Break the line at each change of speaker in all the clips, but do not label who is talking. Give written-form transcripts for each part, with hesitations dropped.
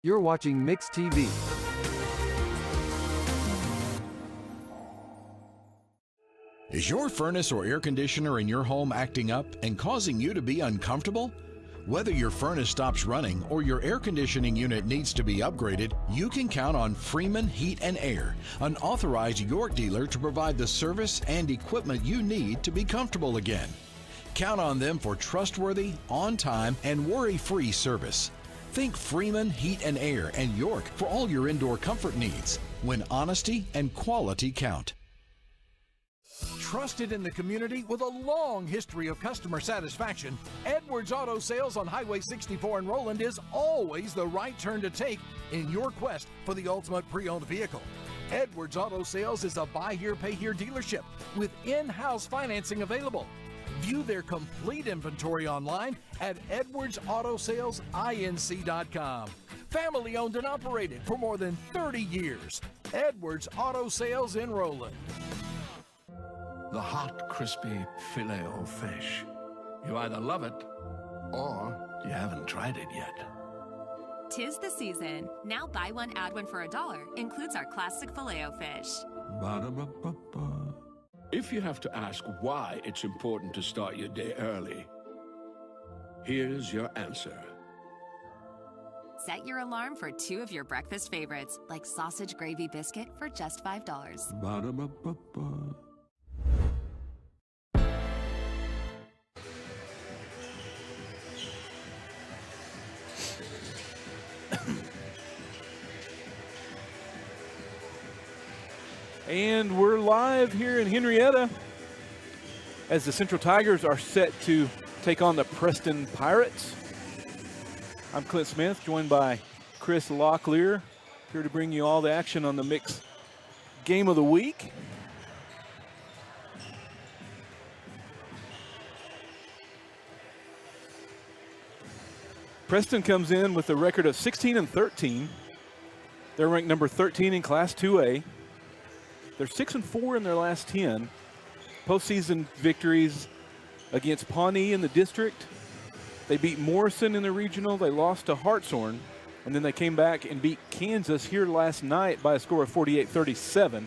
You're watching Mix TV.
Is your furnace or air conditioner in your home acting up and causing you to be uncomfortable? Whether your furnace stops running or your air conditioning unit needs to be upgraded, you can count on Freeman Heat and Air, an authorized York dealer to provide the service and equipment you need to be comfortable again. Count on them for trustworthy, on-time, and worry-free service. Think Freeman Heat and Air and York for all your indoor comfort needs, when honesty and quality count.
Trusted in the community with a long history of customer satisfaction, Edwards Auto Sales on Highway 64 in Roland is always the right turn to take in your quest for the ultimate pre-owned vehicle. Edwards Auto Sales is a buy here, pay here dealership with in-house financing available. View their complete inventory online at edwardsautosalesinc.com. Family owned and operated for more than 30 years. Edwards Auto Sales in Roland.
The hot, crispy filet o fish. You either love it or you haven't tried it yet.
'Tis the season. Now buy one, add one for $1. Includes our classic Filet-O-Fish.
Ba-da-ba-ba-ba. If you have to ask why it's important to start your day early, here's your answer.
Set your alarm for 2 of your breakfast favorites, like sausage gravy biscuit for just $5.
Ba-da-ba-ba-ba.
And we're live here in Henrietta as the Central Tigers are set to take on the Preston Pirates. I'm Clint Smith, joined by Chris Locklear, here to bring you all the action on the Mix Game of the Week. Preston comes in with a record of 16-13. They're ranked number 13 in Class 2A. They're 6-4 in their last 10. Postseason victories against Pawnee in the district. They beat Morrison in the regional. They lost to Hartshorn. And then they came back and beat Kansas here last night by a score of 48-37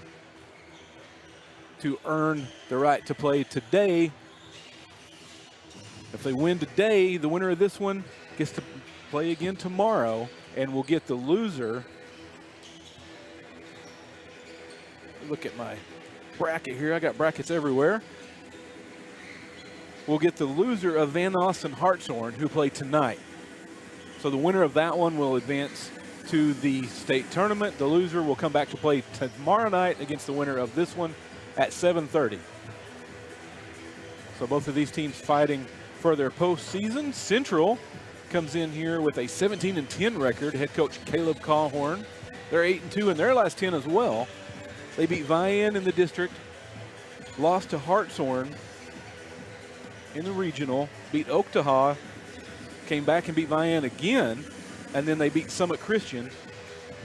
to earn the right to play today. If they win today, the winner of this one gets to play again tomorrow, and we'll get the loser. Look at my bracket here. I got brackets everywhere. We'll get the loser of Van Noss and Hartshorn, who play tonight. So the winner of that one will advance to the state tournament. The loser will come back to play tomorrow night against the winner of this one at 7:30. So both of these teams fighting for their postseason. Central comes in here with a 17-10 record. Head coach Caleb Cawhorn. They're 8-2 in their last 10 as well. They beat Vian in the district, lost to Hartshorn in the regional, beat Oktaha, came back and beat Vian again, and then they beat Summit Christian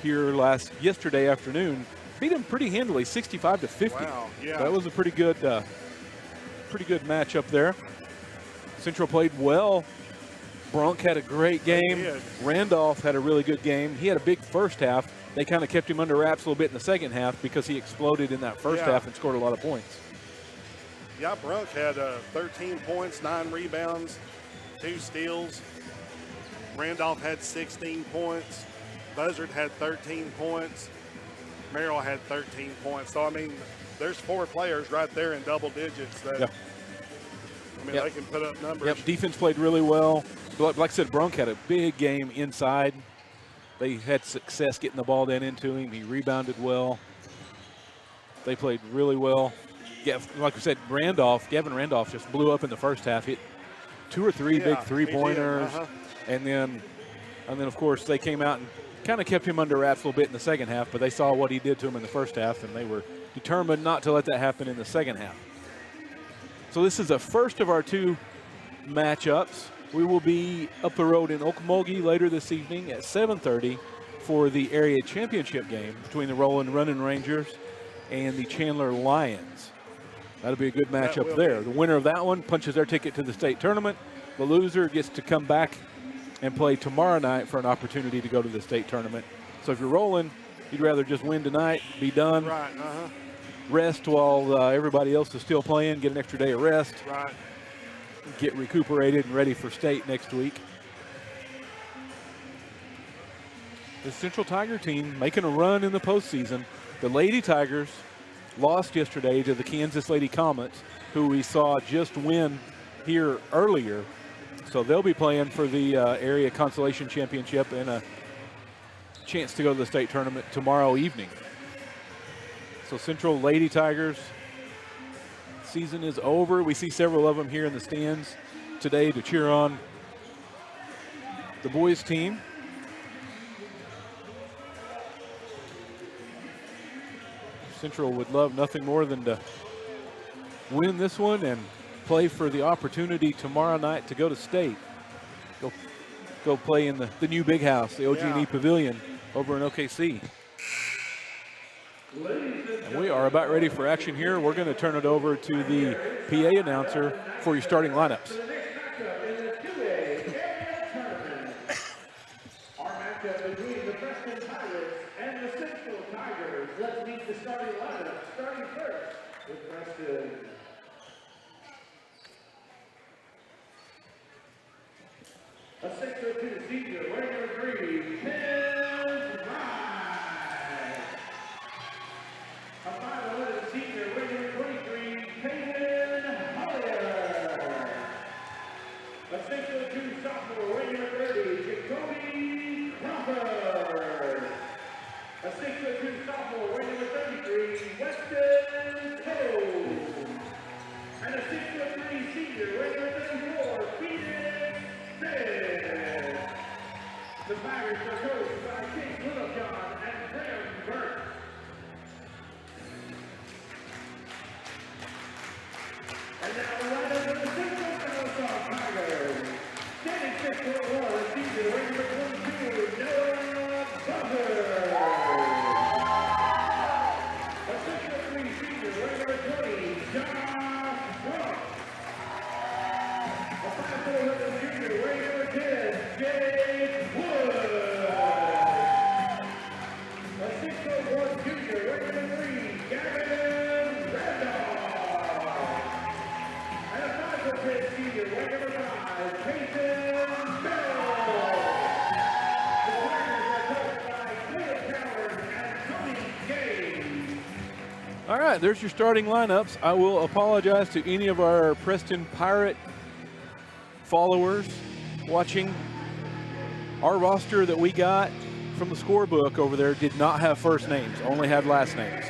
here yesterday afternoon. Beat them pretty handily, 65-50.
Wow, yeah.
That was a pretty good matchup there. Central played well. Brunk had a great game. Randolph had a really good game. He had a big first half. They kind of kept him under wraps a little bit in the second half because he exploded in that first half and scored a lot of points.
Yeah, Brunk had 13 points, 9 rebounds, 2 steals. Randolph had 16 points. Buzzard had 13 points. Merrill had 13 points. So, I mean, there's 4 players right there in double digits that, they can put up numbers.
Yep, defense played really well. Like I said, Brunk had a big game inside. They had success getting the ball down into him. He rebounded well. They played really well. Yeah, like I said, Gavin Randolph just blew up in the first half. Hit 2 or 3 big three-pointers. And then, of course, they came out and kind of kept him under wraps a little bit in the second half, but they saw what he did to him in the first half, and they were determined not to let that happen in the second half. So this is the first of our 2 matchups. We will be up the road in Okmulgee later this evening at 7:30 for the area championship game between the Roland Running Rangers and the Chandler Lions. That'll be a good matchup there. The winner of that one punches their ticket to the state tournament. The loser gets to come back and play tomorrow night for an opportunity to go to the state tournament. So if you're rolling, you'd rather just win tonight, be done,
Right,
rest while everybody else is still playing, get an extra day of rest,
right.
get recuperated and ready for state next week. The Central Tiger team making a run in the postseason. The Lady Tigers lost yesterday to the Kansas Lady Comets, who we saw just win here earlier. So they'll be playing for the area consolation championship and a chance to go to the state tournament tomorrow evening. So Central Lady Tigers, season is over. We see several of them here in the stands today to cheer on the boys team. Central would love nothing more than to win this one and play for the opportunity tomorrow night to go to state. Go play in the new big house, the OG&E Pavilion over in OKC. And we are about ready for action here. We're going to turn it over to the PA announcer for your starting lineups.
Our matchup between the Preston Pirates and the Central Tigers. Let's meet the starting lineup. Starting first with Preston. A 6'2" senior, wearing number 3, Tim Rye. A 5'11" senior, wearing number 23, Peyton Hollier. A 6'2" sophomore, wearing number 30, Jacoby Crawford. A 6'2" sophomore, wearing number 33, Weston Cole. And a 6'3" senior, wearing number 34, Phoenix Smith. The Tigers are coached by Chase Littlejohn and Graham Burke. And now the lineup of the Central Tigers. Standing 6'1", senior, wearing number 22, Noah Butler. A 6'3" senior, wearing number 20, Josh Brooks. A 5'4" junior, wearing number 10, Jake Wood. A 6'1" junior, wearing number 3, Gavin Randolph. And a 5'10" senior, wearing number 5, Peyton Bell. The Tigers are coached by Caleb Coward and Tony Gay.
All right, there's your starting lineups. I will apologize to any of our Preston Pirate followers watching. Our roster that we got from the scorebook over there did not have first names, only had last names.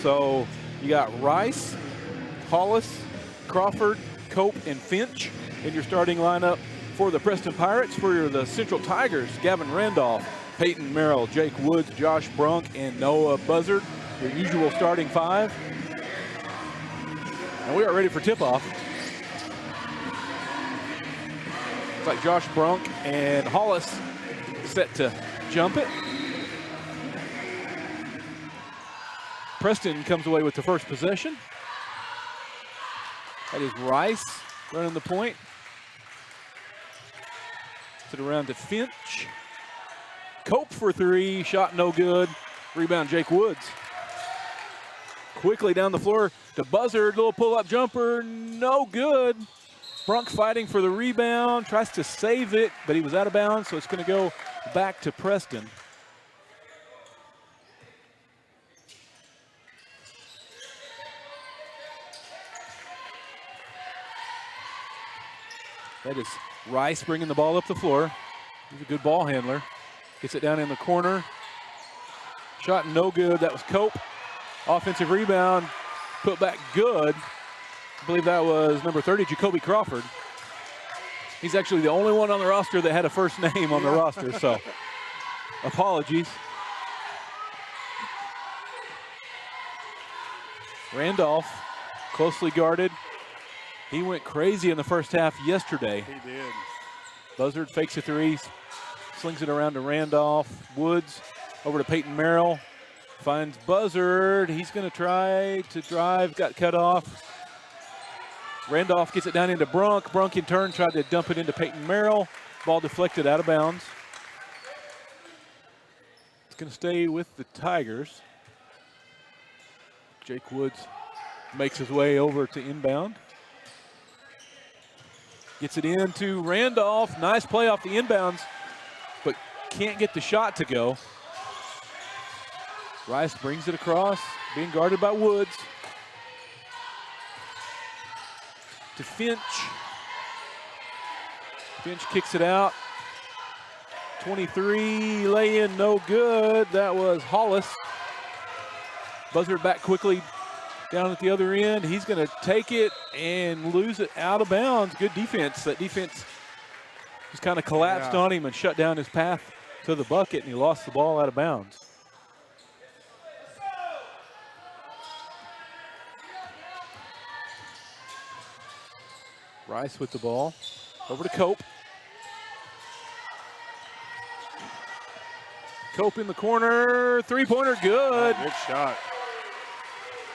So you got Rice, Hollis, Crawford, Cope, and Finch in your starting lineup for the Preston Pirates. For the Central Tigers, Gavin Randolph, Peyton Merrill, Jake Woods, Josh Brunk, and Noah Buzzard, your usual starting 5. And we are ready for tip-off. It's like Josh Brunk and Hollis set to jump it. Preston comes away with the first possession. That is Rice running the point. Sit around to Finch. Cope for 3, shot no good. Rebound Jake Woods. Quickly down the floor to Buzzard, little pull-up jumper, no good. Brunk fighting for the rebound, tries to save it, but he was out of bounds, so it's going to go back to Preston. That is Rice bringing the ball up the floor. He's a good ball handler. Gets it down in the corner. Shot no good. That was Cope. Offensive rebound, put back good. I believe that was number 30, Jacoby Crawford. He's actually the only one on the roster that had a first name on the roster, so apologies. Randolph, closely guarded. He went crazy in the first half yesterday.
He did.
Buzzard fakes a 3, slings it around to Randolph. Woods over to Peyton Merrill. Finds Buzzard. He's going to try to drive, got cut off. Randolph gets it down into Brunk. Brunk in turn tried to dump it into Peyton Merrill. Ball deflected out of bounds. It's going to stay with the Tigers. Jake Woods makes his way over to inbound. Gets it into Randolph. Nice play off the inbounds, but can't get the shot to go. Rice brings it across, being guarded by Woods. To Finch. Finch kicks it out. 23, lay in, no good. That was Hollis. Buzzard back quickly down at the other end. He's going to take it and lose it out of bounds. Good defense. That defense just kind of collapsed on him and shut down his path to the bucket, and he lost the ball out of bounds. Rice with the ball. Over to Cope. Cope in the corner. Three-pointer, good.
Good shot.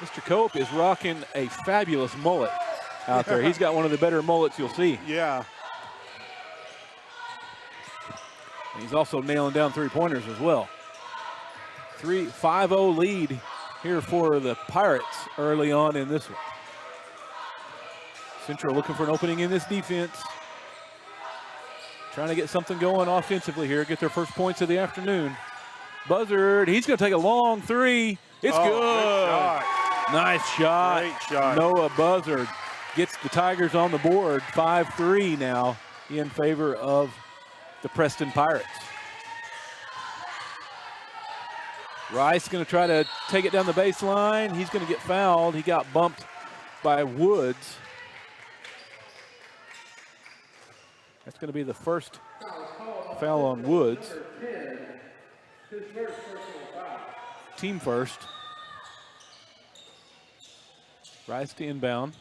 Mr. Cope is rocking a fabulous mullet out there. He's got one of the better mullets you'll see.
Yeah.
And he's also nailing down three-pointers as well. 5-0 lead here for the Pirates early on in this one. Central looking for an opening in this defense. Trying to get something going offensively here, get their first points of the afternoon. Buzzard, he's going to take a long three. It's good. Nice shot.
Great shot.
Noah Buzzard gets the Tigers on the board. 5-3 now in favor of the Preston Pirates. Rice going to try to take it down the baseline. He's going to get fouled. He got bumped by Woods. That's going to be the first foul on Woods. Team first. Rice to inbound.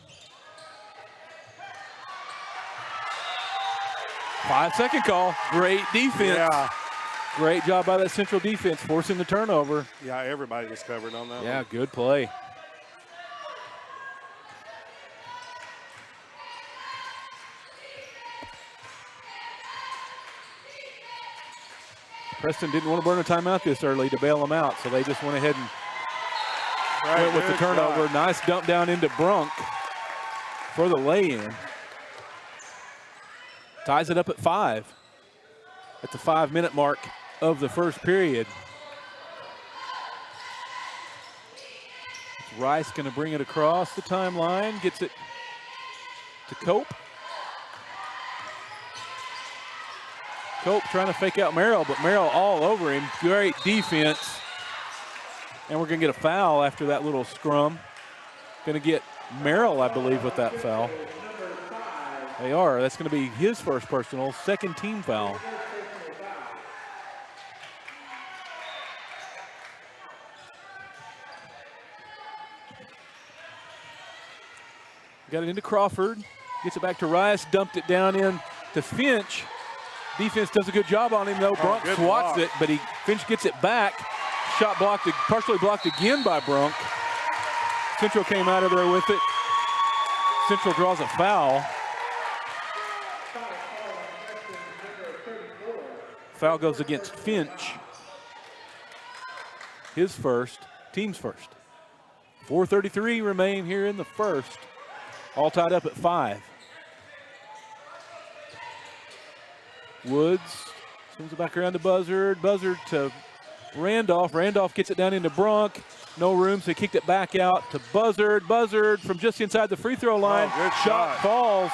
5-second call. Great defense.
Yeah.
Great job by that Central defense, forcing the turnover.
Yeah, everybody was covered on that
Yeah,
one.
good play. Preston didn't want to burn a timeout this early to bail them out, so they just went ahead and went with the turnover.
Shot.
Nice dump down into Brunk for the lay-in. Ties it up at 5 at the 5-minute mark of the first period. Rice going to bring it across the timeline, gets it to Cope. Cope trying to fake out Merrill, but Merrill all over him. Great defense. And we're going to get a foul after that little scrum. Going to get Merrill, I believe, with that foul. They are. That's going to be his first personal, second team foul. Got it into Crawford. Gets it back to Rice. Dumped it down in to Finch. Defense does a good job on him, though. Brunk swats it, but Finch gets it back. Shot blocked, partially blocked again by Brunk. Central came out of there with it. Central draws a foul. Foul goes against Finch. His first, team's first. 4:33 remain here in the first. All tied up at 5. Woods swings it back around to Buzzard. Buzzard to Randolph. Randolph gets it down into Brunk. No room, so he kicked it back out to Buzzard. Buzzard from just inside the free throw line.
Oh, good
shot falls.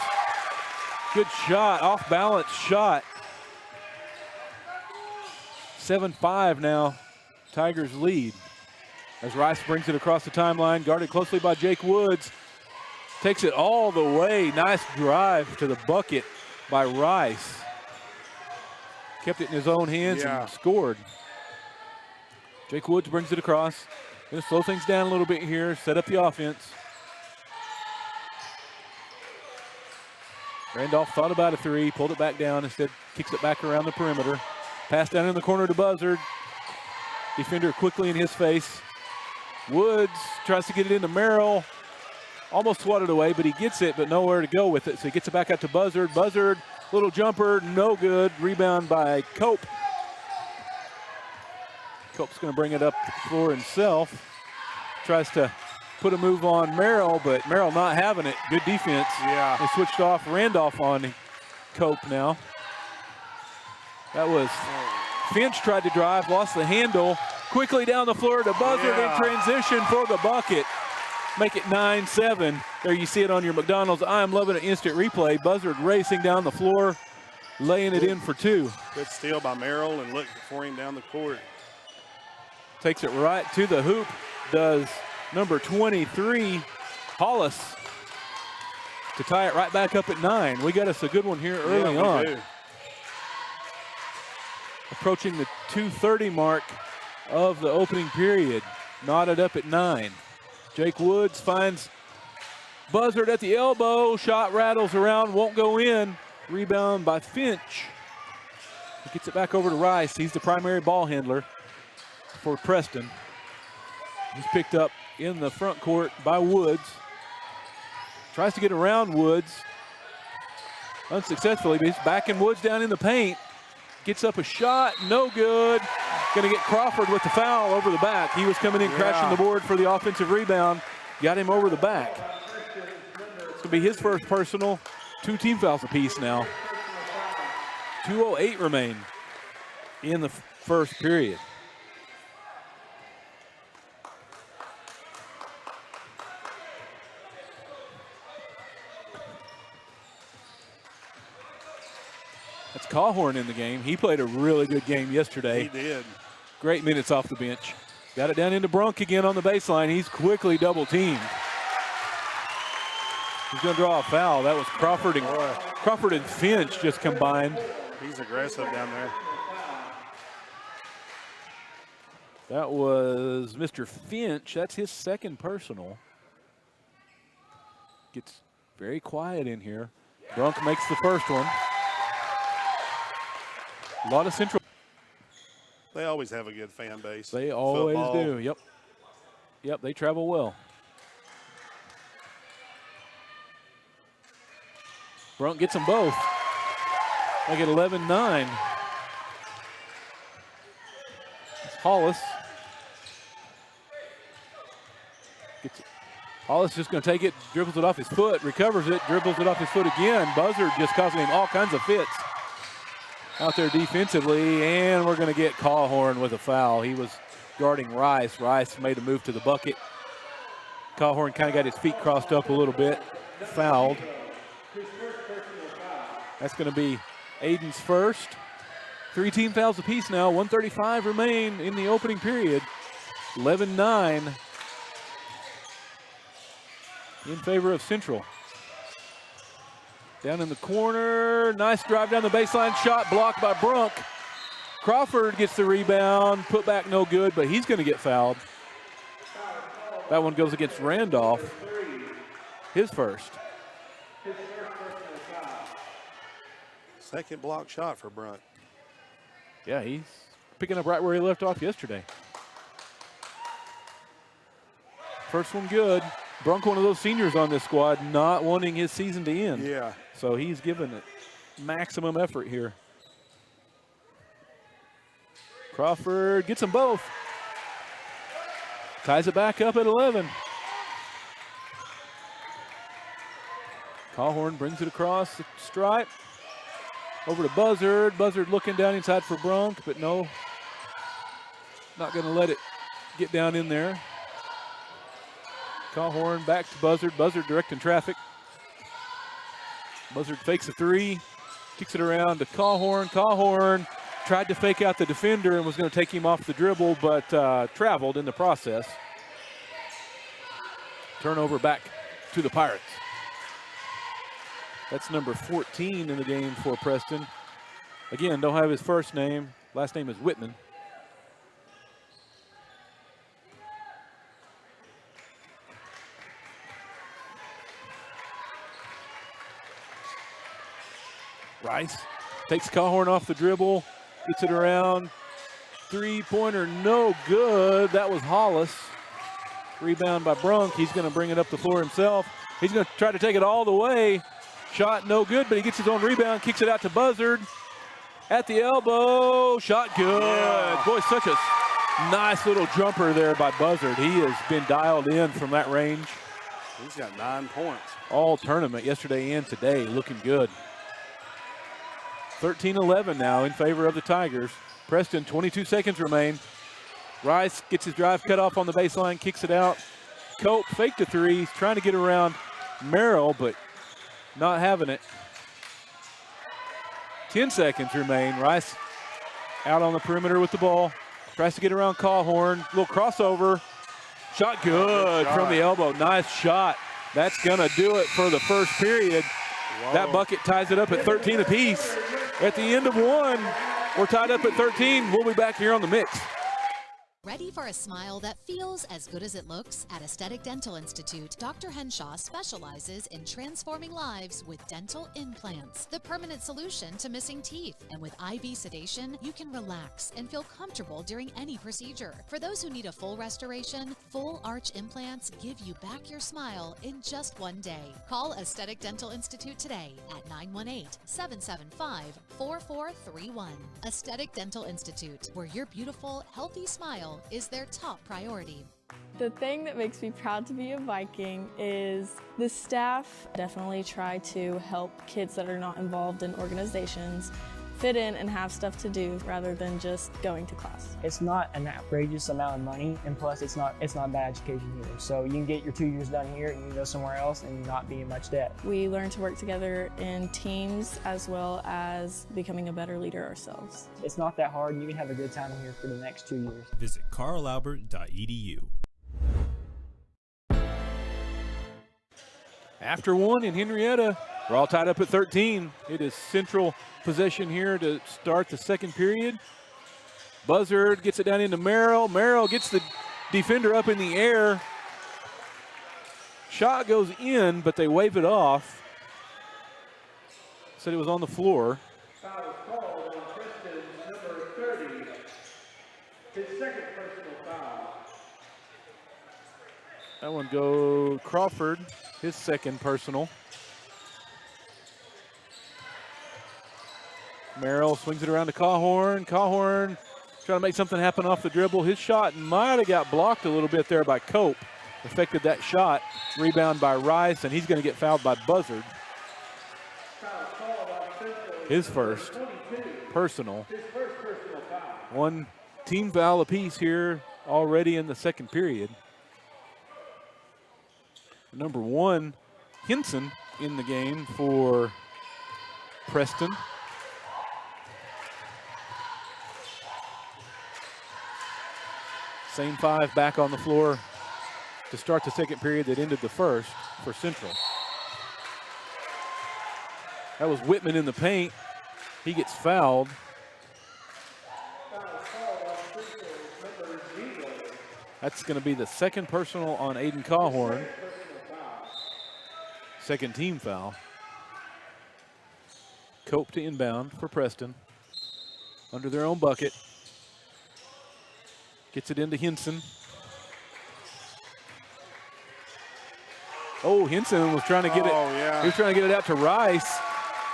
Good shot, off balance shot. 7-5 now, Tigers lead. As Rice brings it across the timeline, guarded closely by Jake Woods. Takes it all the way. Nice drive to the bucket by Rice. Kept it in his own hands and scored. Jake Woods brings it across. Going to slow things down a little bit here, set up the offense. Randolph thought about a three, pulled it back down, instead kicks it back around the perimeter. Pass down in the corner to Buzzard. Defender quickly in his face. Woods tries to get it into Merrill. Almost swatted away, but he gets it, but nowhere to go with it. So he gets it back out to Buzzard. Buzzard Little jumper, no good. Rebound by Cope. Cope's going to bring it up the floor himself. Tries to put a move on Merrill, but Merrill not having it. Good defense.
Yeah.
They switched off Randolph on Cope now. That was Finch tried to drive, lost the handle. Quickly down the floor to Buzzard in transition for the bucket. Make it 9-7. There you see it on your McDonald's. I'm loving it instant replay. Buzzard racing down the floor, laying it in for 2.
Good steal by Merrill and looking for him down the court.
Takes it right to the hoop, does number 23, Hollis, to tie it right back up at 9. We got us a good one here early on.
Do.
Approaching the 2:30 mark of the opening period. Knotted up at 9. Jake Woods finds Buzzard at the elbow. Shot rattles around, won't go in. Rebound by Finch. He gets it back over to Rice. He's the primary ball handler for Preston. He's picked up in the front court by Woods. Tries to get around Woods. Unsuccessfully, but he's backing Woods down in the paint. Gets up a shot, no good. Going to get Crawford with the foul over the back. He was coming in crashing the board for the offensive rebound. Got him over the back. It's going to be his first personal. 2 team fouls apiece now. 2:08 remain in the first period. That's Cawhorn in the game. He played a really good game yesterday.
He did.
Great minutes off the bench. Got it down into Brunk again on the baseline. He's quickly double teamed. He's going to draw a foul. That was Crawford and Finch just combined.
He's aggressive down there.
That was Mr. Finch. That's his second personal. Gets very quiet in here. Brunk makes the first one. A lot of Central.
They always have a good fan base.
They always
Football.
do. Yep. Yep, they travel well. Brunk gets them both. Make it 11-9. It's Hollis. Gets it. Hollis just going to take it, dribbles it off his foot, recovers it, dribbles it off his foot again. Buzzard just causing him all kinds of fits out there defensively, and we're going to get Cawhorn with a foul. He was guarding Rice. Rice made a move to the bucket. Cawhorn kind of got his feet crossed up a little bit, fouled. That's going to be Aiden's first. 3 team fouls apiece now. 1:35 remain in the opening period. 11-9 in favor of Central. Down in the corner, nice drive down the baseline, shot blocked by Brunk. Crawford gets the rebound, put back no good, but he's going to get fouled. That one goes against Randolph, his first.
Second block shot for Brunk.
Yeah, he's picking up right where he left off yesterday. First one good. Brunk, one of those seniors on this squad, not wanting his season to end.
Yeah.
So he's given it maximum effort here. Crawford gets them both. Ties it back up at 11. Cawhorn brings it across the stripe. Over to Buzzard. Buzzard looking down inside for Brunk, but no. Not going to let it get down in there. Cawhorn back to Buzzard. Buzzard directing traffic. Buzzard fakes a 3. Kicks it around to Cawhorn. Cawhorn tried to fake out the defender and was going to take him off the dribble, but traveled in the process. Turnover back to the Pirates. That's number 14 in the game for Preston. Again, don't have his first name. Last name is Whitman. Rice takes Cawhorn off the dribble, gets it around. 3-pointer, no good. That was Hollis. Rebound by Brunk. He's going to bring it up the floor himself. He's going to try to take it all the way. Shot no good, but he gets his own rebound, kicks it out to Buzzard. At the elbow, shot good.
Yeah.
Boy, such a nice little jumper there by Buzzard. He has been dialed in from that range.
He's got 9 points.
All tournament yesterday and today, looking good. 13-11 now in favor of the Tigers. Preston, 22 seconds remain. Rice gets his drive cut off on the baseline, kicks it out. Cope faked a three. He's trying to get around Merrill, but not having it. 10 seconds remain. Rice out on the perimeter with the ball. Tries to get around Cawhorn. Little crossover. Shot good from the elbow. Nice shot. That's going to do it for the first period.
Whoa.
That bucket ties it up at 13 apiece. At the end of one, we're tied up at 13. We'll be back here on the mix.
Ready for a smile that feels as good as it looks? At Aesthetic Dental Institute, Dr. Henshaw specializes in transforming lives with dental implants, the permanent solution to missing teeth. And with IV sedation, you can relax and feel comfortable during any procedure. For those who need a full restoration, full arch implants give you back your smile in just one day. Call Aesthetic Dental Institute today at 918-775-4431. Aesthetic Dental Institute, where your beautiful, healthy smile is their top priority.
The thing that makes me proud to be a Viking is the staff definitely try to help kids that are not involved in organizations fit in and have stuff to do rather than just going to class.
It's not an outrageous amount of money, and plus it's not bad education either. So you can get your 2 years done here and you can go somewhere else and not be in much debt.
We learn to work together in teams as well as becoming a better leader ourselves.
It's not that hard, and you can have a good time here for the next 2 years.
Visit carlalbert.edu.
After one in Henrietta, we're all tied up at 13. It is Central possession here to start the second period. Buzzard gets it down into Merrill. Merrill gets the defender up in the air. Shot goes in, but they wave it off. Said it was on the floor.
Foul is called on Preston's number 30. His second personal foul.
That one go Crawford, his second personal. Merrill swings it around to Cawhorn. Cawhorn trying to make something happen off the dribble. His shot might have got blocked a little bit there by Cope. Affected that shot. Rebound by Rice, and he's going to get fouled by Buzzard. His first personal. One team foul apiece here already in the second period. Number 1, Henson in the game for Preston. Same 5 back on the floor to start the second period that ended the first for Central. That was Whitman in the paint. He gets fouled. That's going to be the second personal on Aiden Cawhorn. Second team foul. Cope to inbound for Preston. Under their own bucket. Gets it into Henson. Oh, Henson was trying to get it.
Yeah.
He was trying to get it out to Rice,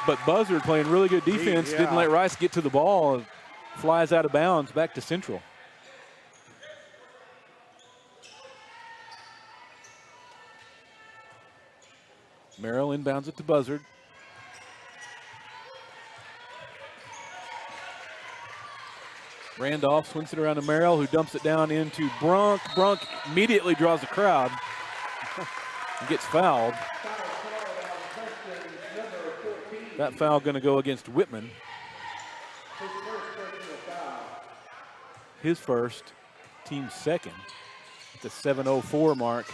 but Buzzard playing really good defense. Didn't let Rice get to the ball. Flies out of bounds back to Central. Merrill inbounds it to Buzzard. Randolph swings it around to Merrill, who dumps it down into Brunk. Brunk immediately draws the crowd and gets fouled. That foul going to go against Whitman. His first, team second. At the 7:04 mark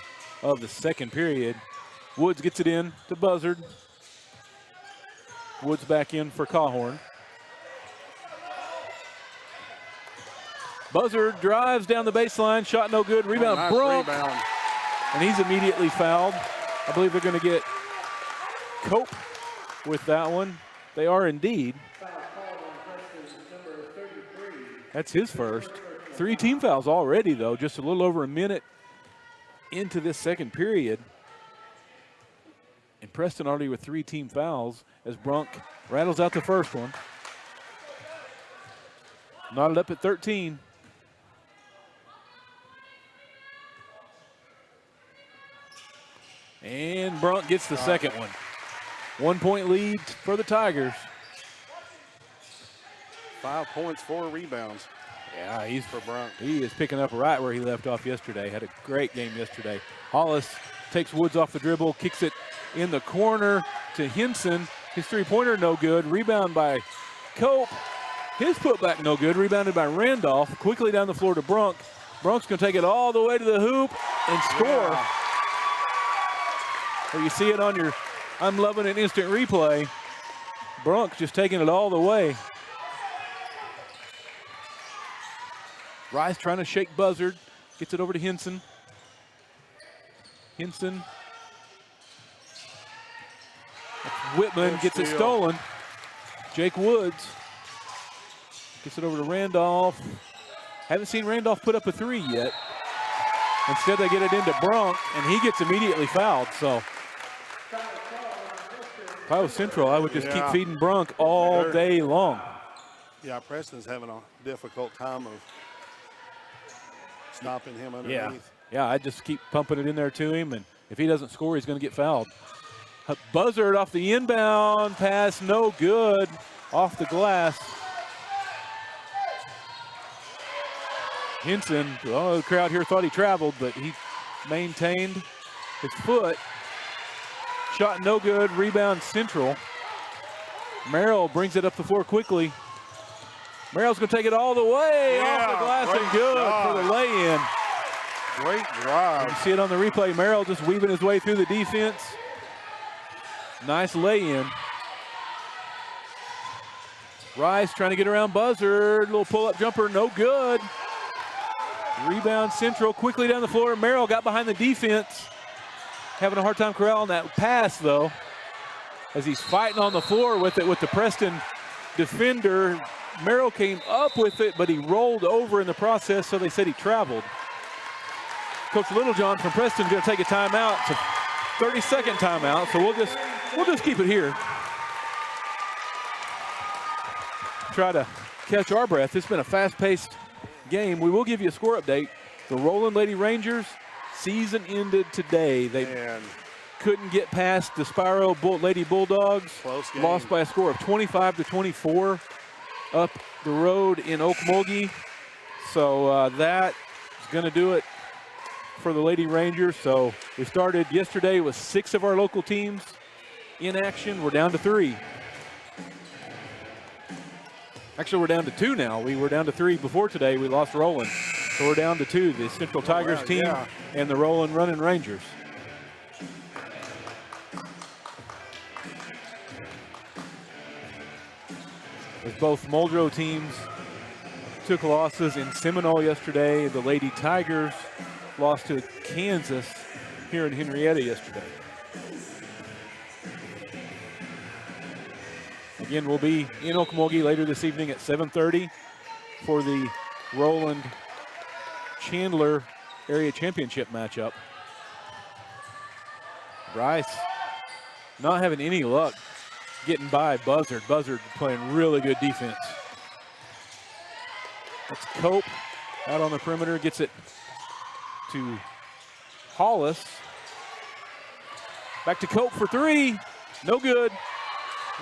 of the second period. Woods gets it in to Buzzard. Woods back in for Cawhorn. Buzzard drives down the baseline, shot no good, rebound,
nice
Brunk.
Rebound.
And he's immediately fouled. I believe they're going to get Cope with that one. They are indeed. That's his first. 3 team fouls already, though, just a little over a minute into this second period. And but Preston already with 3 team fouls as Brunk rattles out the first one. Knotted up at 13. And Brunk gets the second one. 1 point lead for the Tigers.
5 points, 4 rebounds.
Yeah, he's
for Brunk.
He is picking up right where he left off yesterday. Had a great game yesterday. Hollis takes Woods off the dribble, kicks it in the corner to Henson. His three-pointer no good. Rebound by Cope. His putback no good. Rebounded by Randolph. Quickly down the floor to Brunk. Brunk's going to take it all the way to the hoop and score.
Yeah.
Well, you see it on your I'm Loving It instant replay. Brunk's just taking it all the way. Rice trying to shake Buzzard. Gets it over to Henson. Henson. Whitman gets it stolen. Jake Woods gets it over to Randolph. Haven't seen Randolph put up a 3 yet. Instead, they get it into Brunk, and he gets immediately fouled. So, if I was Central, I would just keep feeding Brunk all day long.
Yeah, Preston's having a difficult time of stopping him underneath.
Yeah, I just keep pumping it in there to him, and if he doesn't score, he's going to get fouled. Buzzard off the inbound pass, no good, off the glass. Henson, oh, the crowd here thought he traveled, but he maintained his foot. Shot no good, rebound Central. Merrill brings it up the floor quickly. Merrill's going to take it all the way off the glass and good for the lay-in.
Great drive.
You see it on the replay. Merrill just weaving his way through the defense. Nice lay-in. Rice trying to get around Buzzard. Little pull-up jumper, no good. Rebound Central quickly down the floor. Merrill got behind the defense. Having a hard time corralling that pass, though, as he's fighting on the floor with it with the Preston defender. Merrill came up with it, but he rolled over in the process, so they said he traveled. Coach Littlejohn from Preston is going to take a timeout. It's a 30-second timeout, so we'll just keep it here. Try to catch our breath. It's been a fast-paced game. We will give you a score update. The Roland Lady Rangers season ended today. They couldn't get past the Spiro Lady Bulldogs.
Close game.
Lost by a score of 25-24 up the road in Okmulgee. So that is going to do it for the Lady Rangers. So we started yesterday with 6 of our local teams in action. We're down to 3. Actually, we're down to 2 now. We were down to 3 before today. We lost Roland. So we're down to 2, the Central Tigers team and the Roland Running Rangers. As both Muldrow teams took losses in Seminole yesterday, the Lady Tigers lost to Kansas here in Henrietta yesterday. Again, we'll be in Okmulgee later this evening at 7:30 for the Roland Chandler Area Championship matchup. Rice not having any luck getting by Buzzard. Buzzard playing really good defense. That's Cope out on the perimeter, gets it to Hollis. Back to Cope for 3, no good.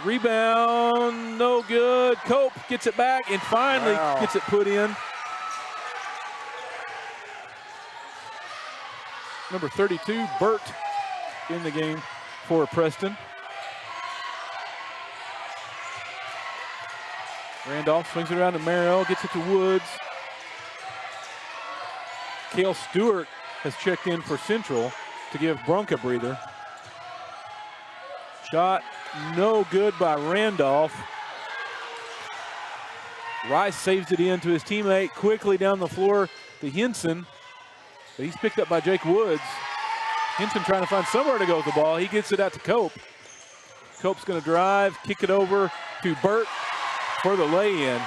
Rebound, no good. Cope gets it back and finally gets it put in. Number 32, Burt, in the game for Preston. Randolph swings it around to Merrill, gets it to Woods. Cale Stewart has checked in for Central to give Brunk a breather. Shot no good by Randolph. Rice saves it in to his teammate. Quickly down the floor to Henson. But he's picked up by Jake Woods. Henson trying to find somewhere to go with the ball. He gets it out to Cope. Cope's going to drive, kick it over to Burt for the lay-in.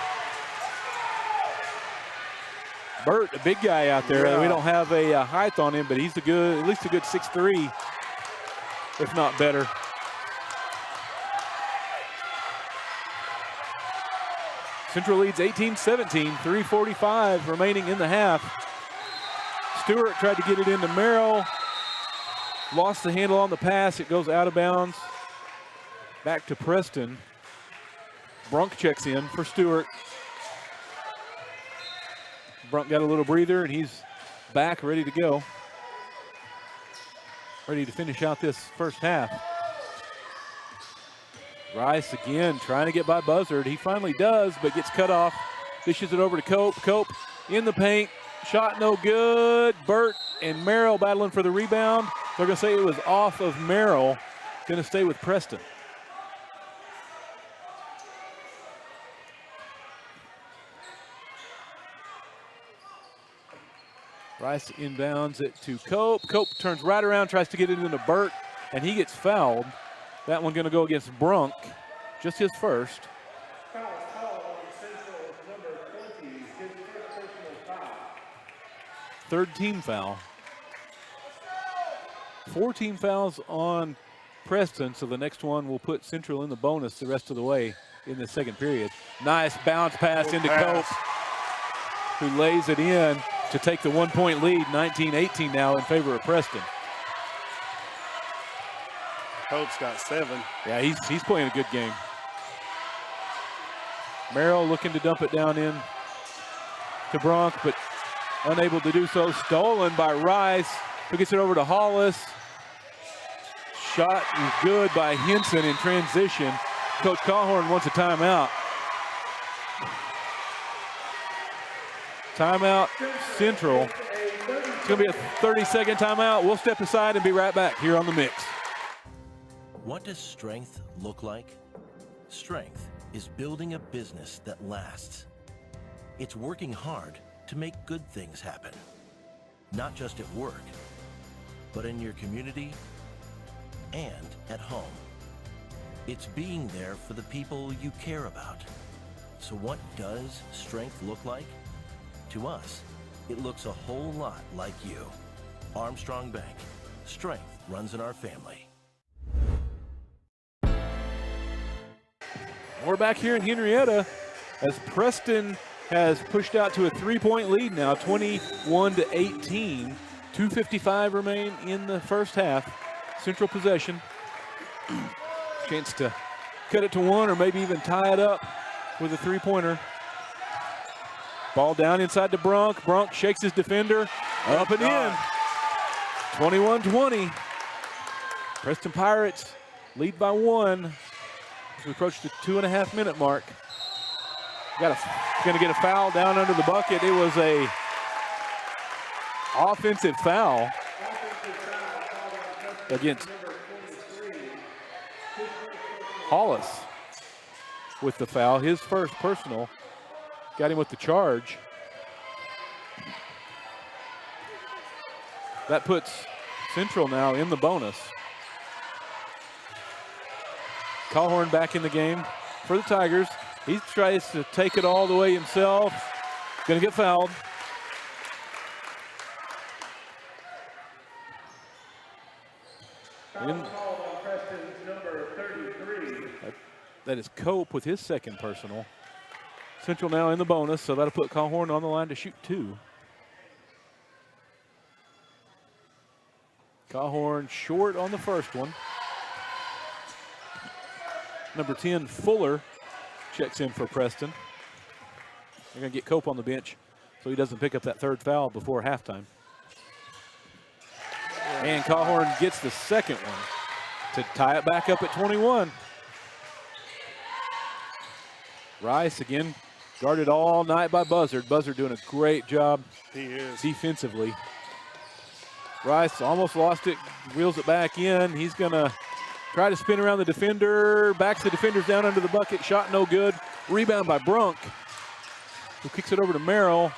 Burt, a big guy out there. We don't have a height on him, but he's at least a good 6'3", if not better. Central leads 18-17, 3:45 remaining in the half. Stewart tried to get it into Merrill. Lost the handle on the pass. It goes out of bounds. Back to Preston. Brunk checks in for Stewart. Brunk got a little breather, and he's back, ready to go. Ready to finish out this first half. Rice again trying to get by Buzzard. He finally does, but gets cut off. Dishes it over to Cope. Cope in the paint. Shot no good. Burt and Merrill battling for the rebound. They're going to say it was off of Merrill. Going to stay with Preston. Rice inbounds it to Cope. Cope turns right around, tries to get it into Burt, and he gets fouled. That one going to go against Brunk, just his first.
Foul called on Central, number 20, his first personal foul.
Third team foul. 4 team fouls on Preston, so the next one will put Central in the bonus the rest of the way in the second period. Nice bounce pass into Cope, who lays it in to take the 1-point lead, 19-18 now in favor of Preston.
Cope's got 7.
Yeah, he's playing a good game. Merrill looking to dump it down in to Brunk, but unable to do so. Stolen by Rice, who gets it over to Hollis. Shot is good by Henson in transition. Coach Cawhorn wants a timeout. Timeout Central. It's going to be a 30-second timeout. We'll step aside and be right back here on The Mix.
What does strength look like? Strength is building a business that lasts. It's working hard to make good things happen. Not just at work, but in your community and at home. It's being there for the people you care about. So what does strength look like? To us, it looks a whole lot like you. Armstrong Bank. Strength runs in our family.
We're back here in Henrietta as Preston has pushed out to a 3-point lead now, 21-18. 2:55 remain in the first half. Central possession. Chance to cut it to 1 or maybe even tie it up with a 3-pointer. Ball down inside to Brunk. Brunk shakes his defender. Up and in. 21-20. Preston Pirates lead by 1 as we approach the 2.5-minute mark. Going to get a foul down under the bucket. It was a offensive foul against Hollis with the foul. His first personal. Got him with the charge. That puts Central now in the bonus. Cawhorn back in the game for the Tigers. He tries to take it all the way himself. Going to get fouled.
Foul called on Preston's number 33.
That is Cope with his second personal. Central now in the bonus, so that'll put Cawhorn on the line to shoot 2. Cawhorn short on the first one. Number 10, Fuller, checks in for Preston. They're going to get Cope on the bench so he doesn't pick up that third foul before halftime. And Cawhorn gets the second one to tie it back up at 21. Rice again guarded all night by Buzzard. Buzzard doing a great job defensively. Rice almost lost it, wheels it back in. He's going to try to spin around the defender, backs the defenders down under the bucket. Shot no good. Rebound by Brunk, who kicks it over to Merrill.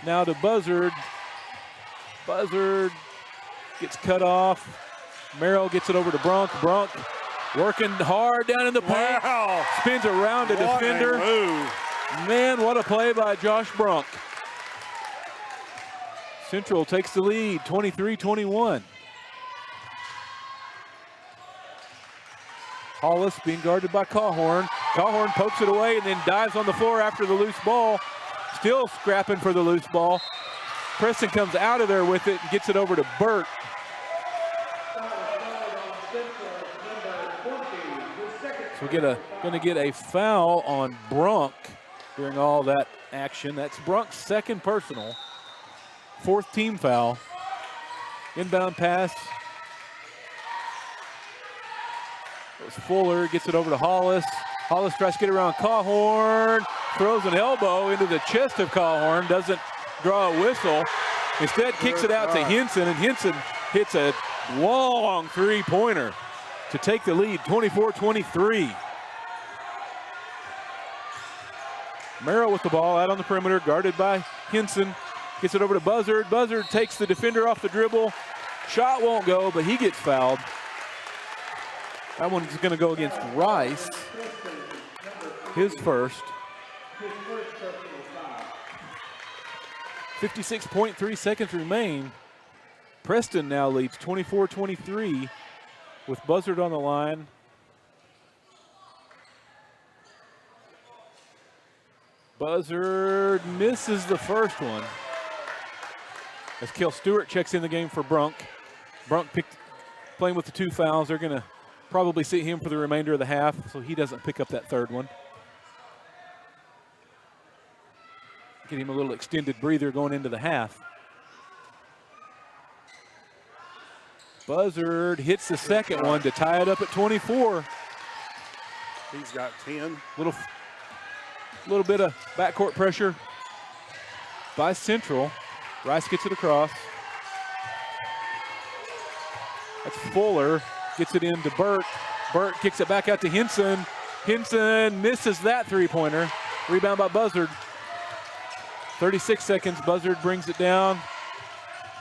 Now to Buzzard. Buzzard gets cut off. Merrill gets it over to Brunk. Brunk working hard down in the paint.
Wow.
Spins around a defender. Man, what a play by Josh Brunk. Central takes the lead, 23-21. Hollis being guarded by Cawhorn. Calhorn pokes it away and then dives on the floor after the loose ball. Still scrapping for the loose ball. Preston comes out of there with it and gets it over to Burt. So we're going to get a foul on Brunk during all that action. That's Brunk's second personal, fourth team foul. Inbound pass. It's Fuller, gets it over to Hollis. Hollis tries to get around Calhorn, throws an elbow into the chest of Calhorn, doesn't draw a whistle. Instead kicks it out to Henson, and Henson hits a long three-pointer to take the lead, 24-23. Merrill with the ball out on the perimeter, guarded by Henson. Gets it over to Buzzard. Buzzard takes the defender off the dribble. Shot won't go, but he gets fouled. That one's going to go against Rice. His first. 56.3 seconds remain. Preston now leads 24-23 with Buzzard on the line. Buzzard misses the first one. As Cale Stewart checks in the game for Brunk. Brunk playing with the two fouls. They're going to probably sit him for the remainder of the half so he doesn't pick up that third one. Get him a little extended breather going into the half. Buzzard hits the second one to tie it up at 24.
He's got 10.
Little bit of backcourt pressure by Central. Rice gets it across. That's Fuller. Gets it into Burt. Burt kicks it back out to Henson. Henson misses that three-pointer. Rebound by Buzzard. 36 seconds. Buzzard brings it down.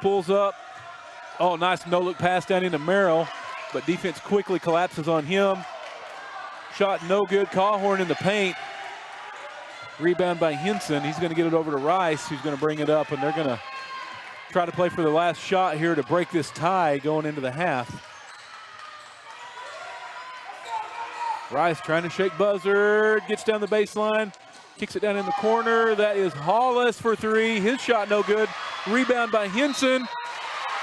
Pulls up. Oh, nice no-look pass down into Merrill. But defense quickly collapses on him. Shot no good. Calhorn in the paint. Rebound by Henson. He's going to get it over to Rice, who's going to bring it up, and they're going to try to play for the last shot here to break this tie going into the half. Rice trying to shake Buzzard, gets down the baseline, kicks it down in the corner. That is Hollis for three. His shot no good. Rebound by Henson.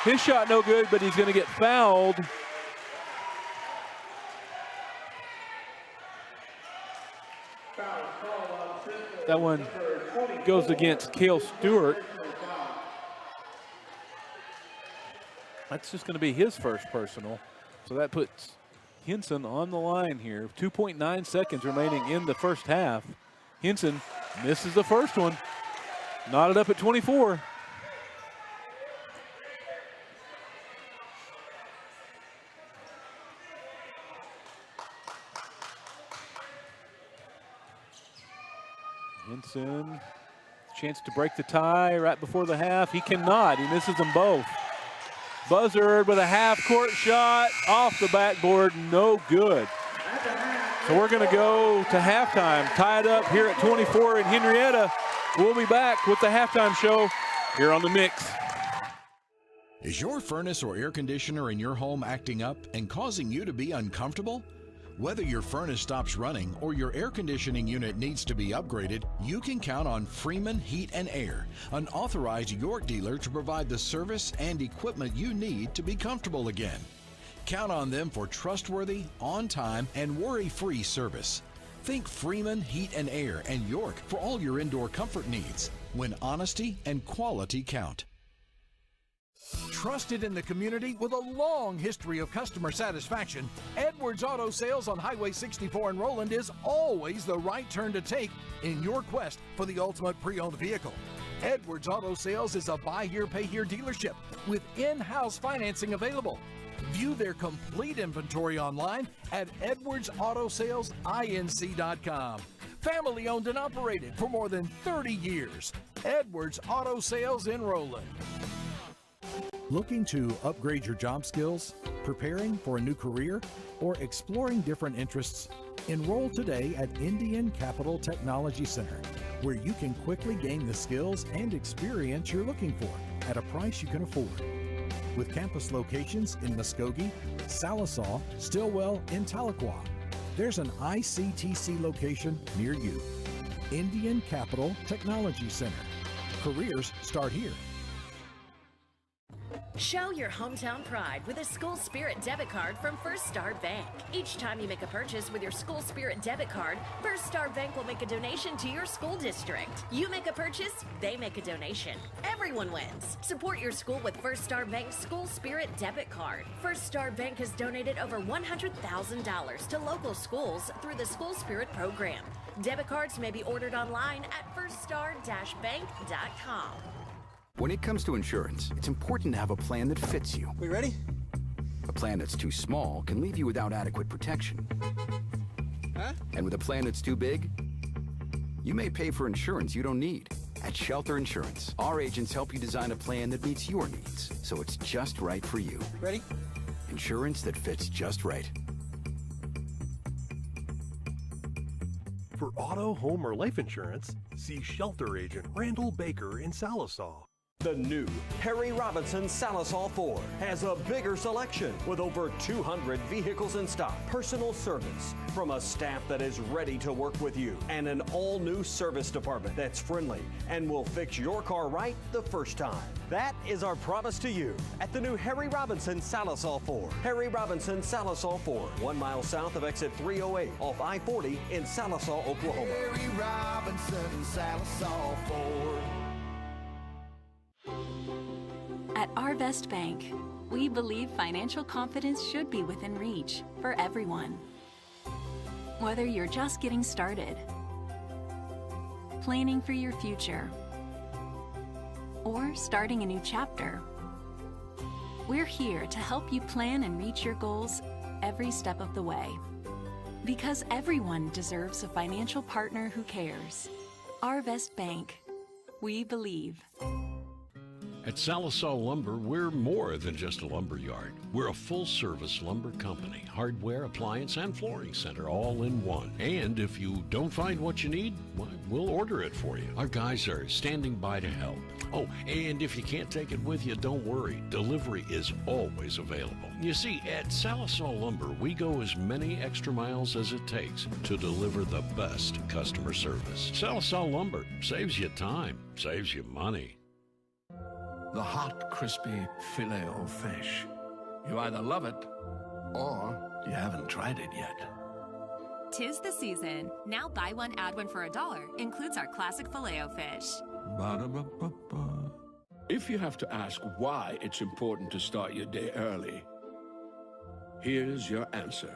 His shot no good, but he's going to get fouled. That one goes against Cale Stewart. That's just going to be his first personal. So that puts Henson on the line here. 2.9 seconds remaining in the first half. Henson misses the first one. Knotted up at 24. Henson, chance to break the tie right before the half. He cannot. He misses them both. Buzzard with a half-court shot off the backboard, no good. So we're going to go to halftime, tied up here at 24 in Henrietta. We'll be back with the halftime show here on The Mix.
Is your furnace or air conditioner in your home acting up and causing you to be uncomfortable? Whether your furnace stops running or your air conditioning unit needs to be upgraded, you can count on Freeman Heat and Air, an authorized York dealer to provide the service and equipment you need to be comfortable again. Count on them for trustworthy, on-time, and worry-free service. Think Freeman Heat and Air and York for all your indoor comfort needs, when honesty and quality count.
Trusted in the community with a long history of customer satisfaction, Edwards Auto Sales on Highway 64 in Roland is always the right turn to take in your quest for the ultimate pre-owned vehicle. Edwards Auto Sales is a buy here, pay here dealership with in-house financing available. View their complete inventory online at edwardsautosalesinc.com. Family owned and operated for more than 30 years. Edwards Auto Sales in Roland.
Looking to upgrade your job skills, preparing for a new career, or exploring different interests? Enroll today at Indian Capital Technology Center, where you can quickly gain the skills and experience you're looking for at a price you can afford. With campus locations in Muskogee, Salisaw, Stillwell, and Tahlequah. there's an ICTC location near you. Indian Capital Technology Center. Careers start here.
Show your hometown pride with a School Spirit debit card from First Star Bank. Each time you make a purchase with your School Spirit debit card, First Star Bank will make a donation to your school district. You make a purchase, they make a donation. Everyone wins. Support your school with First Star Bank's School Spirit debit card. First Star Bank has donated over $100,000 to local schools through the School Spirit program. Debit cards may be ordered online at firststar-bank.com.
When it comes to insurance, it's important to have a plan that fits you.
We ready?
A plan that's too small can leave you without adequate protection.
Huh?
And with a plan that's too big, you may pay for insurance you don't need. At Shelter Insurance, our agents help you design a plan that meets your needs, so it's just right for you.
Ready?
Insurance that fits just right.
For auto, home, or life insurance, see Shelter Agent Randall Baker in Salisaw.
The new Harry Robinson Salisal 4 has a bigger selection with over 200 vehicles in stock, personal service from a staff that is ready to work with you, and an all-new service department that's friendly and will fix your car right the first time. That is our promise to you at the new Harry Robinson Salisal 4. Harry Robinson Salisal 4, 1 mile south of exit 308 off I-40 in Salisal, Oklahoma.
Harry Robinson Salisal 4.
At Arvest Bank, we believe financial confidence should be within reach for everyone. Whether you're just getting started, planning for your future, or starting a new chapter, we're here to help you plan and reach your goals every step of the way. Because everyone deserves a financial partner who cares. Arvest Bank. We believe.
At Salisal Lumber, we're more than just a lumber yard. We're a full-service lumber company, hardware, appliance, and flooring center all in one. And if you don't find what you need, well, we'll order it for you. Our guys are standing by to help. Oh, and if you can't take it with you, don't worry. Delivery is always available. You see, at Salisal Lumber, we go as many extra miles as it takes to deliver the best customer service. Salisal Lumber saves you time, saves you money. The hot, crispy filet o fish. You either love it or you haven't tried it yet.
'Tis the season. Now buy one, add one for $1. Includes our classic Filet-O-Fish.
Ba-da-ba-ba-ba. If you have to ask why it's important to start your day early, here's your answer.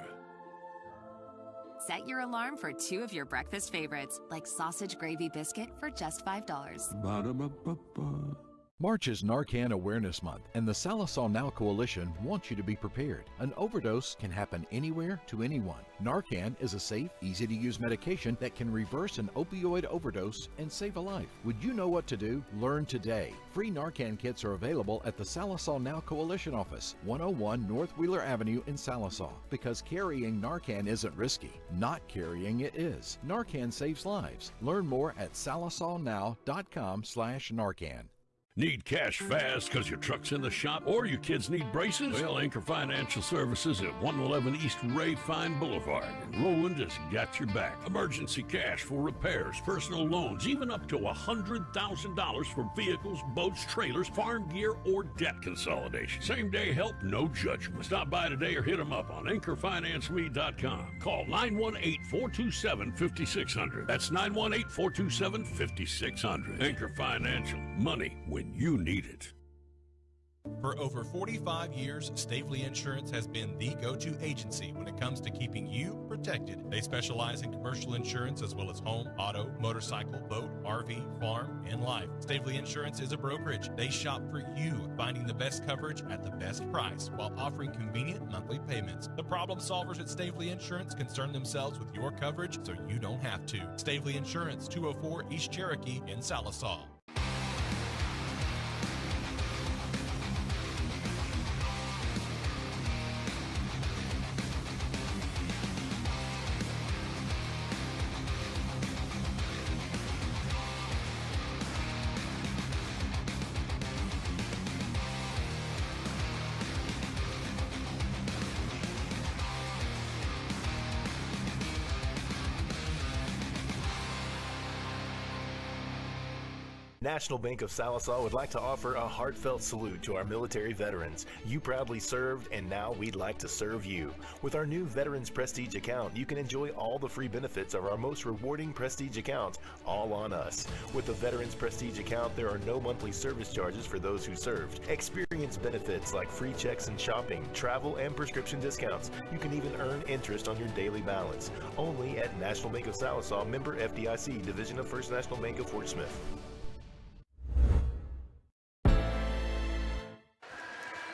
Set your alarm for 2 of your breakfast favorites, like sausage gravy biscuit for just $5.
Ba-da-ba-ba-ba.
March is Narcan Awareness Month, and the Salisal Now Coalition wants you to be prepared. An overdose can happen anywhere to anyone. Narcan is a safe, easy-to-use medication that can reverse an opioid overdose and save a life. Would you know what to do? Learn today. Free Narcan kits are available at the Salisal Now Coalition office, 101 North Wheeler Avenue in Salisal. Because carrying Narcan isn't risky. Not carrying it is. Narcan saves lives. Learn more at salisalnow.com/Narcan.
Need cash fast because your truck's in the shop or your kids need braces? Well, Anchor Financial Services at 111 East Ray Fine Boulevard. And Roland has got your back. Emergency cash for repairs, personal loans, even up to $100,000 for vehicles, boats, trailers, farm gear, or debt consolidation. Same day help, no judgment. Stop by today or hit them up on anchorfinanceme.com. Call 918-427-5600. That's 918-427-5600. Anchor Financial. Money when you need it.
For over 45 years, Stavely Insurance has been the go-to agency when it comes to keeping you protected. They specialize in commercial insurance as well as home, auto, motorcycle, boat, RV, farm, and life. Stavely Insurance is a brokerage. They shop for you, finding the best coverage at the best price while offering convenient monthly payments. The problem solvers at Stavely Insurance concern themselves with your coverage so you don't have to. Stavely Insurance, 204 East Cherokee in Salisal.
National Bank of Sallisaw would like to offer a heartfelt salute to our military veterans. You proudly served, and now we'd like to serve you. With our new Veterans Prestige account, you can enjoy all the free benefits of our most rewarding Prestige account, all on us. With the Veterans Prestige account, there are no monthly service charges for those who served. Experience benefits like free checks and shopping, travel, and prescription discounts. You can even earn interest on your daily balance. Only at National Bank of Sallisaw, member FDIC, division of First National Bank of Fort Smith.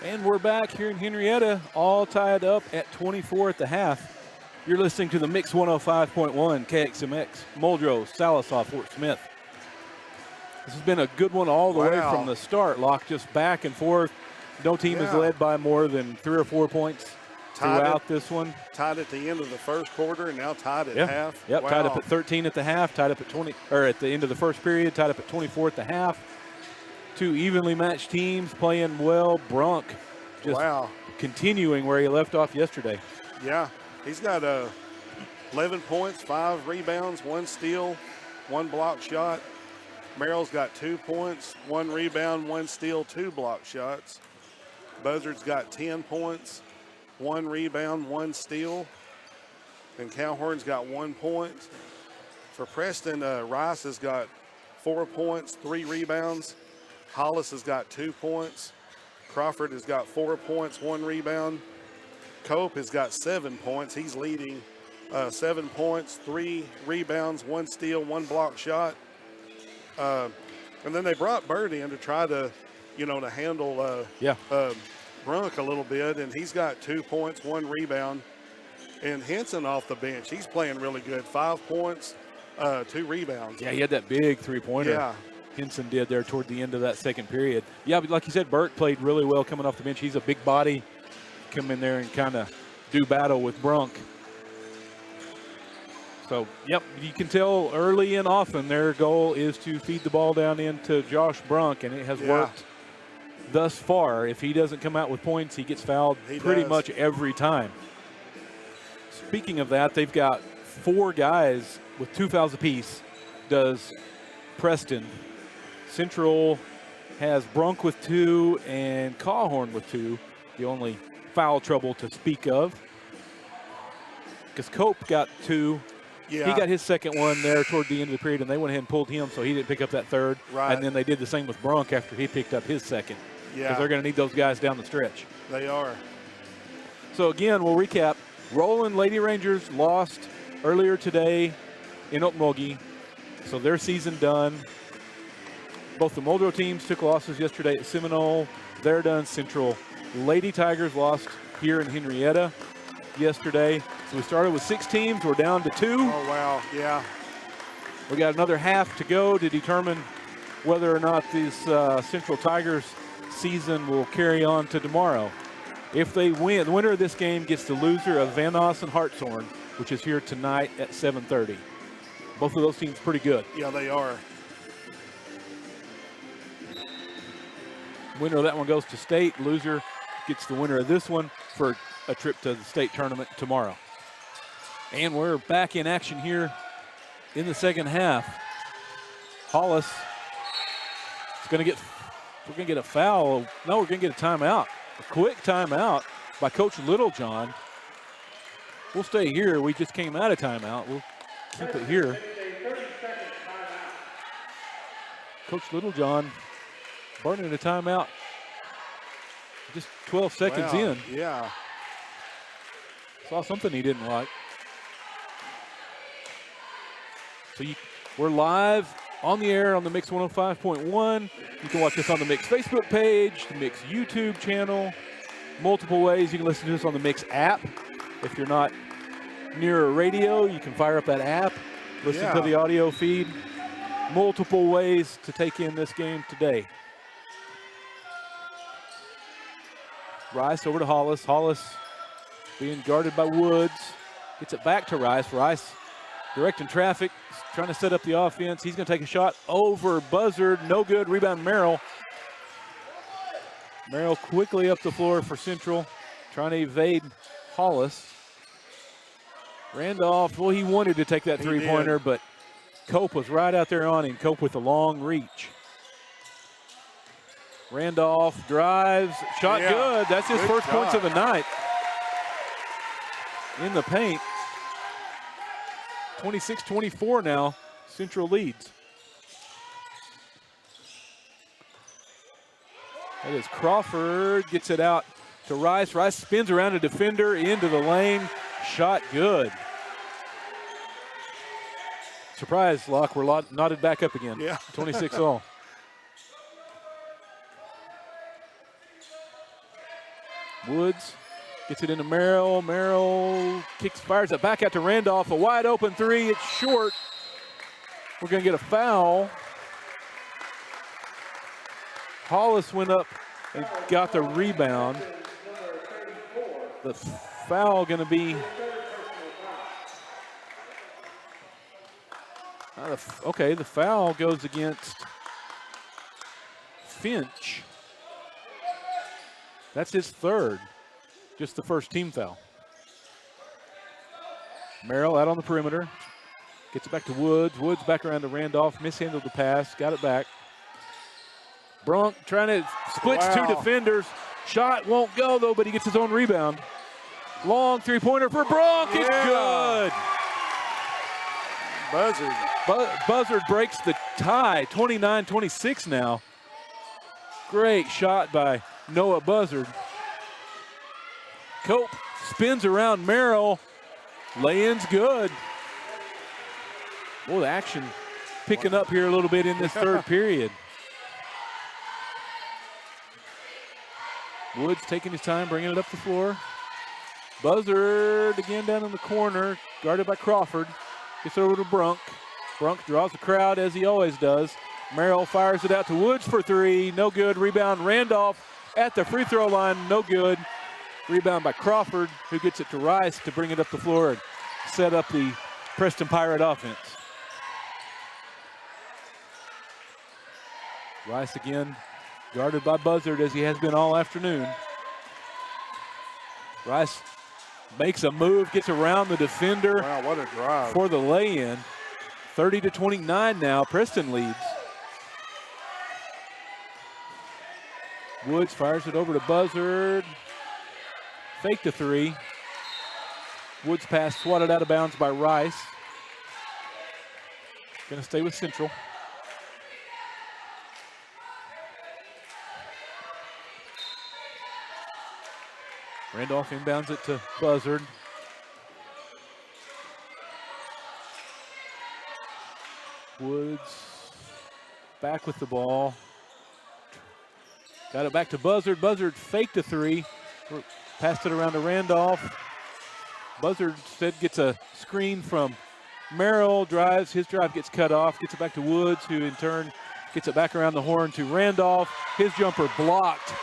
And we're back here in Henrietta, all tied up at 24 at the half. You're listening to the Mix 105.1 KXMX, Muldrow, Sallisaw, Fort Smith. This has been a good one all the way from the start. Lock just back and forth. No team is led by more than 3 or 4 points throughout this one.
Tied at the end of the first quarter and now tied at half.
Yep, tied up at 13 at the half, tied up at 20, or at the end of the first period, tied up at 24 at the half. Two evenly matched teams playing well. Brunk just continuing where he left off yesterday.
Yeah, he's got 11 points, 5 rebounds, 1 steal, 1 block shot. Merrill's got 2 points, 1 rebound, 1 steal, 2 block shots. Buzzard's got 10 points, 1 rebound, 1 steal. And Calhorn's got 1 point. For Preston, Rice has got 4 points, 3 rebounds. Hollis has got 2 points. Crawford has got 4 points, 1 rebound. Cope has got 7 points. He's leading 7 points, 3 rebounds, 1 steal, 1 block shot. And then they brought Bird in to try to, to handle Brunk a little bit, and he's got 2 points, 1 rebound. And Henson off the bench, he's playing really good. 5 points, 2 rebounds.
Yeah, he had that big three-pointer.
Yeah.
Henson did there toward the end of that second period. Yeah, but like you said, Burke played really well coming off the bench. He's a big body. Come in there and kind of do battle with Brunk. So, yep, you can tell early and often their goal is to feed the ball down into Josh Brunk, and it has worked thus far. If he doesn't come out with points, he gets fouled pretty much every time. Speaking of that, they've got 4 guys with 2 fouls apiece, does Preston. Central has Brunk with 2 and Calhorn with 2. The only foul trouble to speak of. Because Cope got 2.
Yeah.
He got his second one there toward the end of the period, and they went ahead and pulled him, so he didn't pick up that third.
Right.
And then they did the same with Brunk after he picked up his second.
Yeah.
Because they're going to need those guys down the stretch.
They are.
So, again, we'll recap. Roland Lady Rangers lost earlier today in Okmulgee, so their season done. Both the Muldrow teams took losses yesterday at Seminole. They're done. Central Lady Tigers lost here in Henrietta yesterday. So we started with 6 teams. We're down to 2.
Oh, wow. Yeah.
We got another half to go to determine whether or not this Central Tigers season will carry on to tomorrow. If they win, the winner of this game gets the loser of Van Nuys and Hartshorn, which is here tonight at 7:30. Both of those teams pretty good.
Yeah, they are.
Winner of that one goes to state. Loser gets the winner of this one for a trip to the state tournament tomorrow. And we're back in action here in the second half. Hollis is going to get, we're going to get a foul. No, we're going to get a timeout. A quick timeout by Coach Littlejohn. We'll stay here. We just came out of timeout. We'll keep it here. Coach Littlejohn burning a timeout just 12 seconds in.
Yeah.
Saw something he didn't like. So we're live on the air on the Mix 105.1. You can watch us on the Mix Facebook page, the Mix YouTube channel, multiple ways. You can listen to us on the Mix app. If you're not near a radio, you can fire up that app, listen to the audio feed. Multiple ways to take in this game today. Rice over to Hollis. Hollis being guarded by Woods. Gets it back to Rice. Rice directing traffic, trying to set up the offense. He's going to take a shot over Buzzard. No good. Rebound Merrill. Merrill quickly up the floor for Central, trying to evade Hollis. Randolph, well, he wanted to take that three-pointer, but Cope was right out there on him. Cope with a long reach. Randolph drives, shot good. That's his first points of the night. In the paint. 26-24 now. Central leads. That is Crawford, gets it out to Rice. Rice spins around a defender into the lane. Shot good. Surprise, Locke. We're knotted back up again.
Yeah.
26-all. Woods gets it into Merrill. Merrill fires it back out to Randolph. A wide open three. It's short. We're going to get a foul. Hollis went up and got the rebound. The foul going to be. Okay, the foul goes against Finch. That's his third, just the first team foul. Merrill out on the perimeter, gets it back to Woods. Woods back around to Randolph, mishandled the pass, got it back. Brunk trying to split two defenders. Shot won't go though, but he gets his own rebound. Long three-pointer for Brunk, it's good. Buzzard breaks the tie, 29-26 now. Great shot by Noah Buzzard. Cope spins around Merrill. Lay-in's good. Well, the action picking up here a little bit in this third period. Woods taking his time, bringing it up the floor. Buzzard again down in the corner, guarded by Crawford. Gets over to Brunk. Brunk draws the crowd as he always does. Merrill fires it out to Woods for three. No good. Rebound Randolph at the free throw line. No good. Rebound by Crawford, who gets it to Rice to bring it up the floor and set up the Preston Pirate offense. Rice again guarded by Buzzard as he has been all afternoon. Rice makes a move, gets around the defender.
Wow, what a drive.
For the lay-in. 30-29 now, Preston leads. Woods fires it over to Buzzard. Fake the three. Woods pass swatted out of bounds by Rice. Gonna stay with Central. Randolph inbounds it to Buzzard. Woods back with the ball. Got it back to Buzzard. Buzzard faked a three. Passed it around to Randolph. Buzzard instead gets a screen from Merrill. Drives. His drive gets cut off. Gets it back to Woods, who in turn gets it back around the horn to Randolph. His jumper blocked.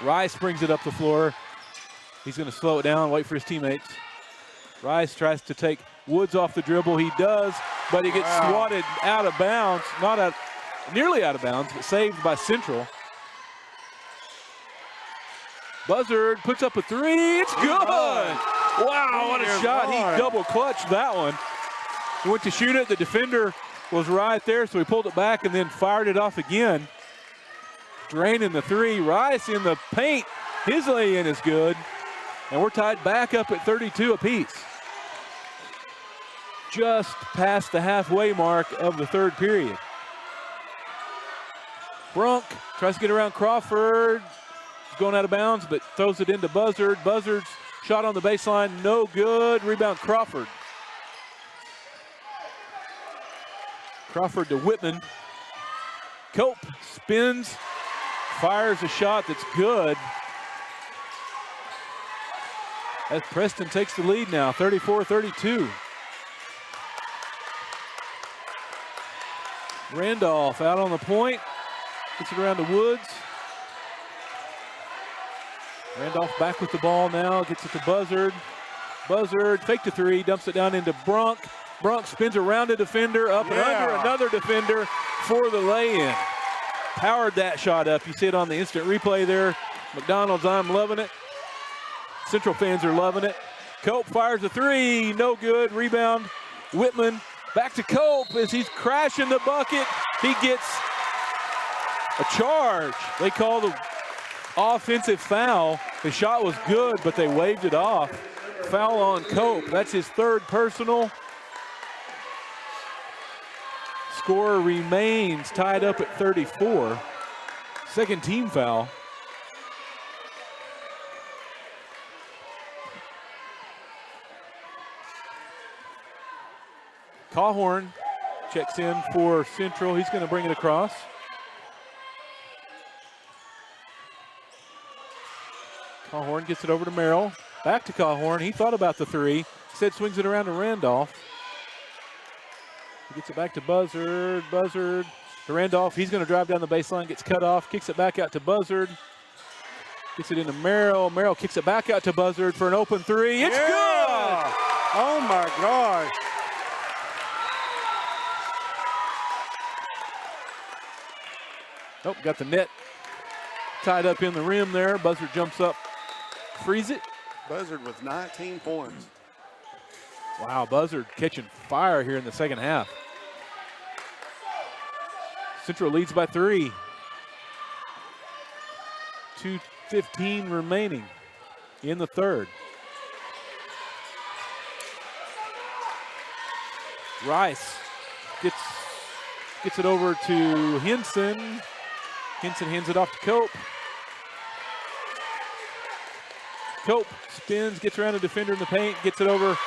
Rice brings it up the floor. He's going to slow it down, wait for his teammates. Rice tries to take Woods off the dribble. He does, but he gets swatted out of bounds. Nearly out of bounds, but saved by Central. Buzzard puts up a three. It's good. Wow, what a shot. He double clutched that one. He went to shoot it. The defender was right there, so he pulled it back and then fired it off again. Draining the three. Rice in the paint. His lay-in is good. And we're tied back up at 32 apiece. Just past the halfway mark of the third period. Brunk tries to get around Crawford. He's going out of bounds, but throws it into Buzzard. Buzzard's shot on the baseline, no good. Rebound Crawford. Crawford to Whitman. Cope spins, fires a shot that's good. As Preston takes the lead now, 34-32. Randolph out on the point. Gets it around to Woods. Randolph back with the ball now. Gets it to Buzzard. Buzzard faked a three. Dumps it down into Brunk. Brunk spins around a defender. Up and under another defender for the lay-in. Powered that shot up. You see it on the instant replay there. McDonald's, I'm loving it. Central fans are loving it. Cope fires a three. No good. Rebound. Whitman back to Cope as he's crashing the bucket. He gets A charge. They called an offensive foul. The shot was good, but they waved it off. Foul on Cope. That's his third personal. Score remains tied up at 34. Second team foul. Cawhorn checks in for Central. He's going to bring it across. Cawhorn gets it over to Merrill. Back to Cawhorn. He thought about the three. Instead swings it around to Randolph. He gets it back to Buzzard. Buzzard to Randolph. He's going to drive down the baseline. Gets cut off. Kicks it back out to Buzzard. Gets it into Merrill. Merrill kicks it back out to Buzzard for an open three. It's good!
Oh, my gosh.
Nope, got the net tied up in the rim there. Buzzard jumps up, frees it.
Buzzard with 19 points.
Wow, Buzzard catching fire here in the second half. Central leads by 3. 2:15 remaining in the third. Rice gets it over to Henson. Henson hands it off to Cope. Cope spins, gets around a defender in the paint, gets it over,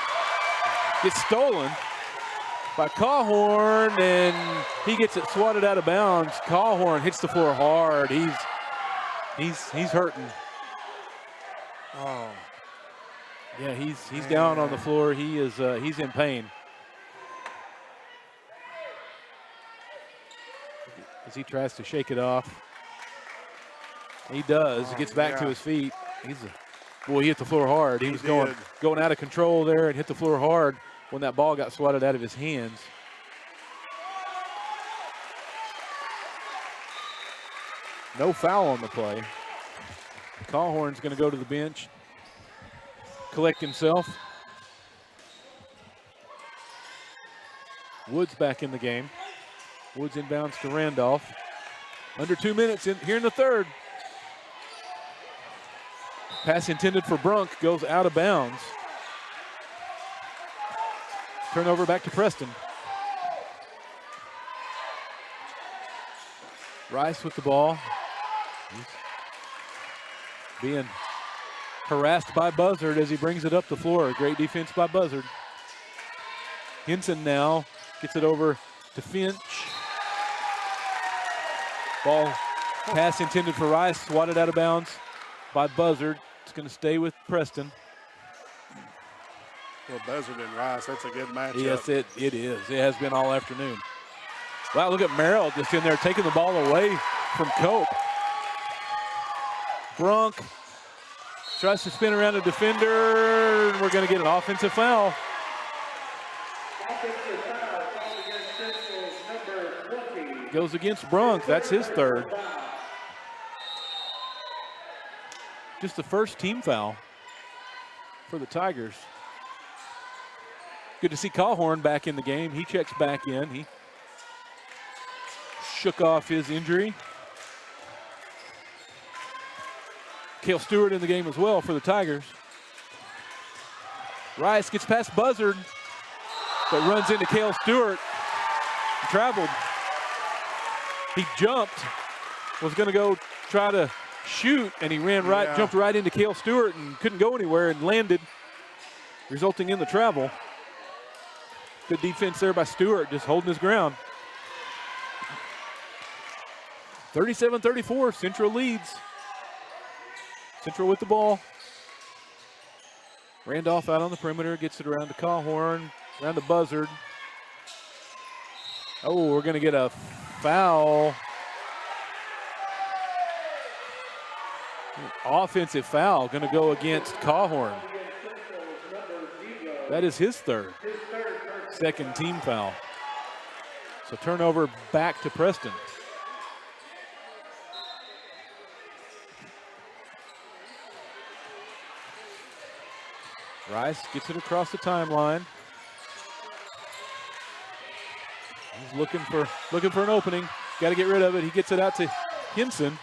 gets stolen by Cawhorn, and he gets it swatted out of bounds. Cawhorn hits the floor hard. He's hurting.
Oh.
Yeah, he's down on the floor. He's in pain. As he tries to shake it off. He does. He gets back to his feet. Boy, he hit the floor hard. He was going out of control there and hit the floor hard when that ball got swatted out of his hands. No foul on the play. Cawhorn's going to go to the bench, collect himself. Woods back in the game. Woods inbounds to Randolph. Under 2 minutes here in the third. Pass intended for Brunk goes out of bounds. Turnover back to Preston. Rice with the ball. He's being harassed by Buzzard as he brings it up the floor. Great defense by Buzzard. Henson now gets it over to Finch. Ball pass intended for Rice, swatted out of bounds by Buzzard. It's going to stay with Preston.
Well, Buzzard and Rice, that's a good matchup.
Yes, it is. It has been all afternoon. Wow, look at Merrill just in there taking the ball away from Cope. Brunk tries to spin around a defender. We're going to get an offensive foul. Goes against Brunk. That's his third. Just the first team foul for the Tigers. Good to see Cawhorn back in the game. He checks back in. He shook off his injury. Cale Stewart in the game as well for the Tigers. Rice gets past Buzzard, but runs into Cale Stewart. He traveled. He jumped, was going to go try to shoot, and he ran right, jumped right into Cale Stewart and couldn't go anywhere and landed, resulting in the travel. Good defense there by Stewart, just holding his ground. 37-34, Central leads. Central with the ball. Randolph out on the perimeter, gets it around to Cawhorn, around to Buzzard. Oh, we're going to get a foul. Offensive foul going to go against Cawhorn. That is his third. Second team foul. So turnover back to Preston. Rice gets it across the timeline. He's looking for an opening. Got to get rid of it. He gets it out to Henson.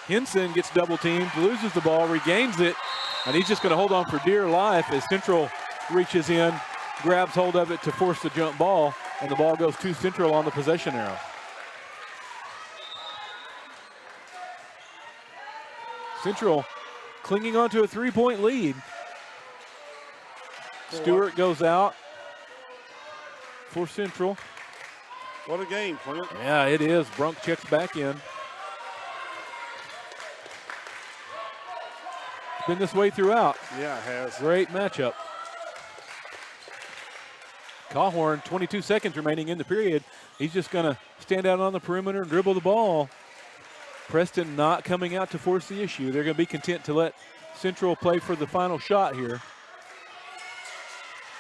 Henson gets double teamed, loses the ball, regains it, and he's just going to hold on for dear life as Central reaches in, grabs hold of it to force the jump ball, and the ball goes to Central on the possession arrow. Central clinging onto a 3-point lead. Stewart goes out for Central.
What a game, Clint.
Yeah, it is. Brunk checks back in. It's been this way throughout.
Yeah, it has.
Great matchup. Cawhorn, 22 seconds remaining in the period. He's just going to stand out on the perimeter and dribble the ball. Preston not coming out to force the issue. They're going to be content to let Central play for the final shot here.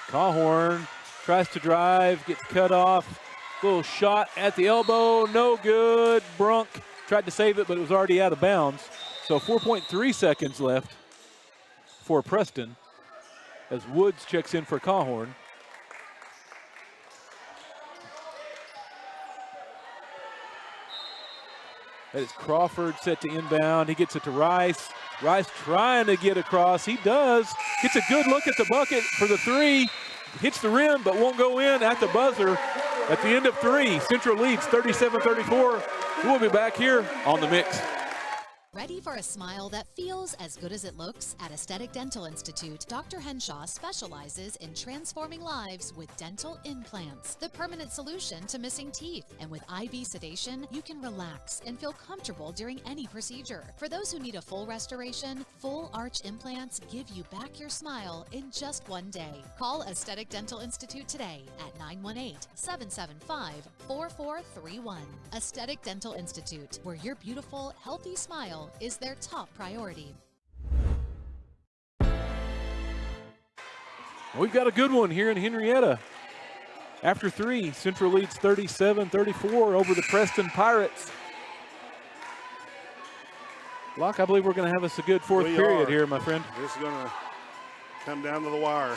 Cawhorn tries to drive, gets cut off. Little shot at the elbow, no good. Brunk tried to save it, but it was already out of bounds. So 4.3 seconds left for Preston as Woods checks in for Cawhorn. That is Crawford set to inbound. He gets it to Rice. Rice trying to get across. He does. Gets a good look at the bucket for the three. Hits the rim, but won't go in at the buzzer. At the end of three, Central leads 37-34. We'll be back here on The Mix.
Ready for a smile that feels as good as it looks? At Aesthetic Dental Institute, Dr. Henshaw specializes in transforming lives with dental implants, the permanent solution to missing teeth. And with IV sedation, you can relax and feel comfortable during any procedure. For those who need a full restoration, full arch implants give you back your smile in just one day. Call Aesthetic Dental Institute today at 918-775-4431. Aesthetic Dental Institute, where your beautiful, healthy smile is their top priority.
We've got a good one here in Henrietta. After three, Central leads 37-34 over the Preston Pirates. Locke, I believe we're going to have us a good fourth period here, my friend.
This is going to come down to the wire.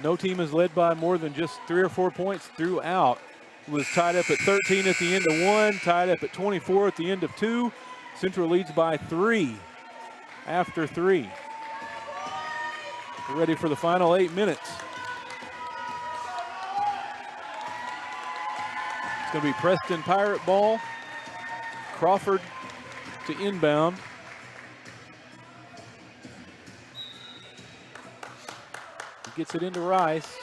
No team is led by more than just 3 or 4 points throughout. It was tied up at 13 at the end of one, tied up at 24 at the end of two. Central leads by 3 after 3. We're ready for the final 8 minutes. It's going to be Preston Pirate ball. Crawford to inbound. He gets it into Rice.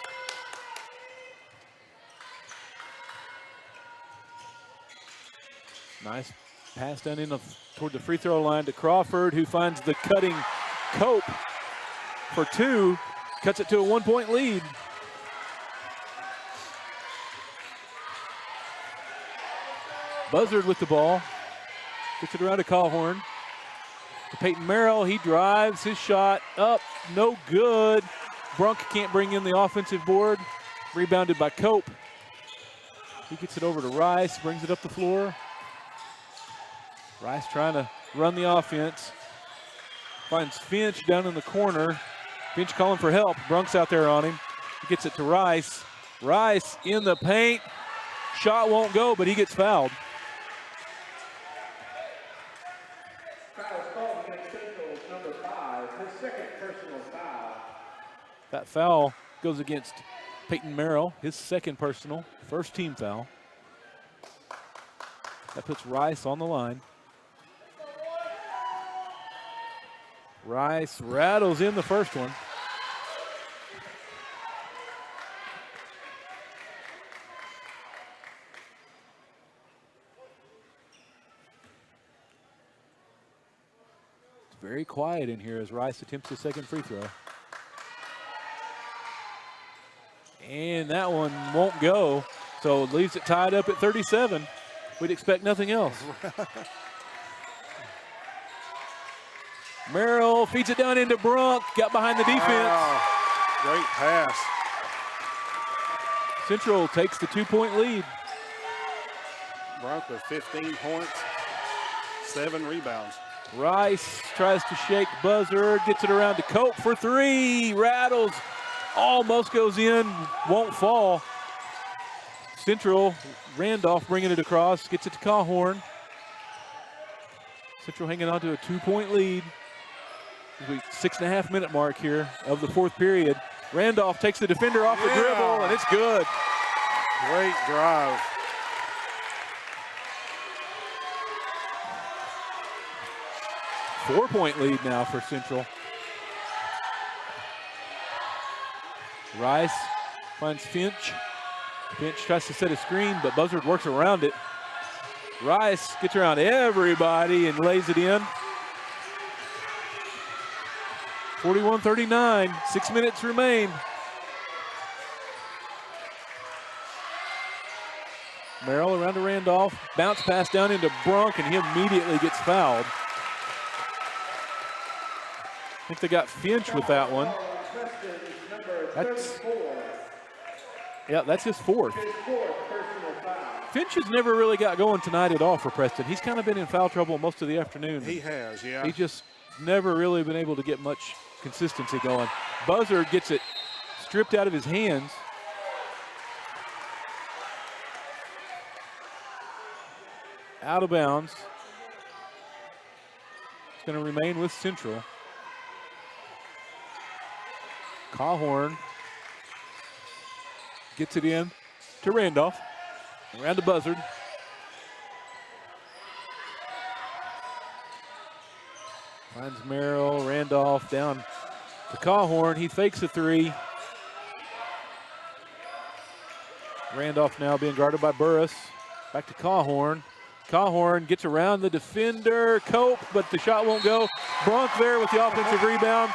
Nice pass down in toward the free throw line to Crawford, who finds the cutting Cope for 2. Cuts it to a 1-point lead. Buzzard with the ball. Gets it around to Cawhorn. To Peyton Merrill, he drives his shot up, no good. Brunk can't bring in the offensive board. Rebounded by Cope. He gets it over to Rice, brings it up the floor. Rice trying to run the offense. Finds Finch down in the corner. Finch calling for help. Brunk's out there on him. He gets it to Rice. Rice in the paint. Shot won't go, but he gets fouled.
Foul is called against Central's number 5, his second personal foul.
That foul goes against Peyton Merrill, his second personal, first team foul. That puts Rice on the line. Rice rattles in the first one. It's very quiet in here as Rice attempts his second free throw. And that one won't go, so it leaves it tied up at 37. We'd expect nothing else. Merrill feeds it down into Brunk, got behind the defense.
Wow. Great pass.
Central takes the 2-point lead.
Brunk with 15 points, 7 rebounds.
Rice tries to shake Buzzard, gets it around to Cope for 3, rattles, almost goes in, won't fall. Central. Randolph bringing it across, gets it to Cawhorn. Central hanging on to a 2-point lead. 6.5-minute mark here of the fourth period. Randolph takes the defender off the dribble, and it's good.
Great drive.
Four-point lead now for Central. Rice finds Finch. Finch tries to set a screen, but Buzzard works around it. Rice gets around everybody and lays it in. 41-39, 6 minutes remain. Merrill around to Randolph. Bounce pass down into Brunk, and he immediately gets fouled. I think they got Finch with that one. That's his fourth. Finch has never really got going tonight at all for Preston. He's kind of been in foul trouble most of the afternoon.
He has, yeah.
He just never really been able to get much consistency going. Buzzard gets it stripped out of his hands. Out of bounds. It's going to remain with Central. Cawhorn gets it in to Randolph. Around to Buzzard. Finds Merrill. Randolph down to Cawhorn. He fakes a three. Randolph now being guarded by Burris. Back to Cawhorn. Cawhorn gets around the defender. Cope, but the shot won't go. Brunk there with the offensive rebound.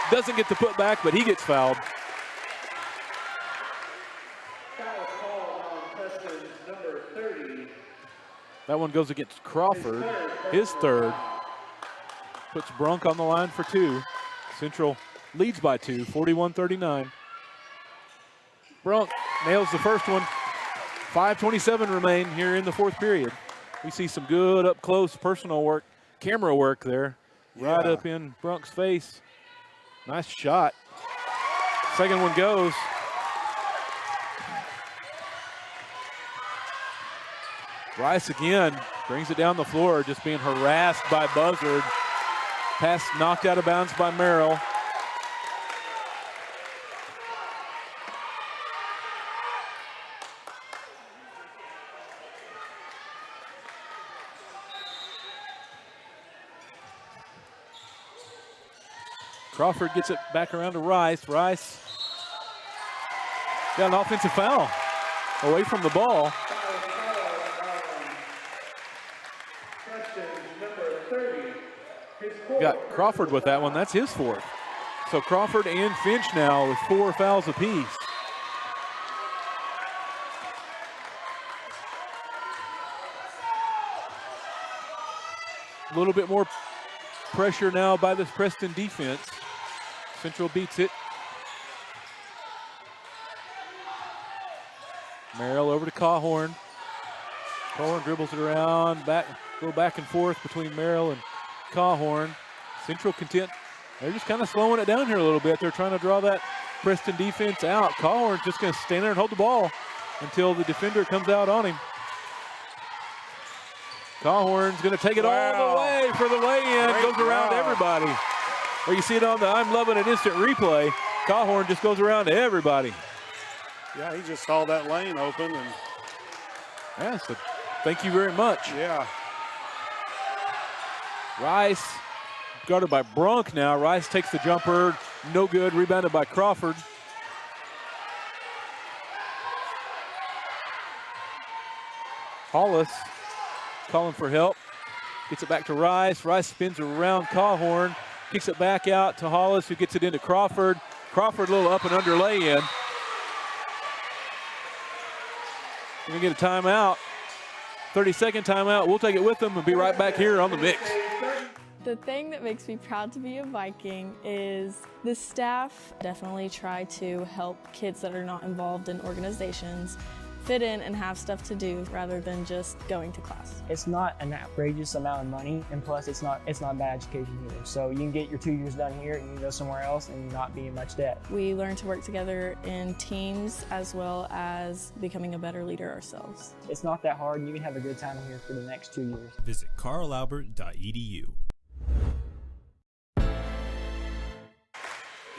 Doesn't get the putback, but he gets fouled. That one goes against Crawford, his third. Puts Brunk on the line for two. Central leads by two, 41-39. Brunk nails the first one. 5:27 remain here in the fourth period. We see some good up-close personal work, camera work there. Right up in Brunk's face. Nice shot. Second one goes. Rice again brings it down the floor, just being harassed by Buzzard. Pass knocked out of bounds by Merrill. Crawford gets it back around to Rice. Rice got an offensive foul away from the ball. Got Crawford with that one. That's his fourth. So Crawford and Finch now with 4 fouls apiece. A little bit more pressure now by this Preston defense. Central beats it. Merrill over to Cawhorn. Cawhorn dribbles it around, go back and forth between Merrill and Cawhorn. Central content. They're just kind of slowing it down here a little bit. They're trying to draw that Preston defense out. Cawhorn's just going to stand there and hold the ball until the defender comes out on him. Cawhorn's going to take it all the way for the lay-in. Goes around everybody. Or you see it on the I'm Loving It instant replay. Cawhorn just goes around to everybody.
Yeah, he just saw that lane open. And
yeah, so thank you very much.
Yeah.
Rice guarded by Brunk now. Rice takes the jumper. No good. Rebounded by Crawford. Hollis calling for help. Gets it back to Rice. Rice spins around Cawhorn. Kicks it back out to Hollis, who gets it into Crawford. Crawford a little up and under lay-in. We're going to get a timeout. 30-second timeout. We'll take it with them and be right back here on the mix.
The thing that makes me proud to be a Viking is the staff definitely try to help kids that are not involved in organizations fit in and have stuff to do rather than just going to class.
It's not an outrageous amount of money, and plus it's not bad education either. So you can get your 2 years done here and you can go somewhere else and not be in much debt.
We learn to work together in teams as well as becoming a better leader ourselves.
It's not that hard, and you can have a good time here for the next 2 years.
Visit carlalbert.edu.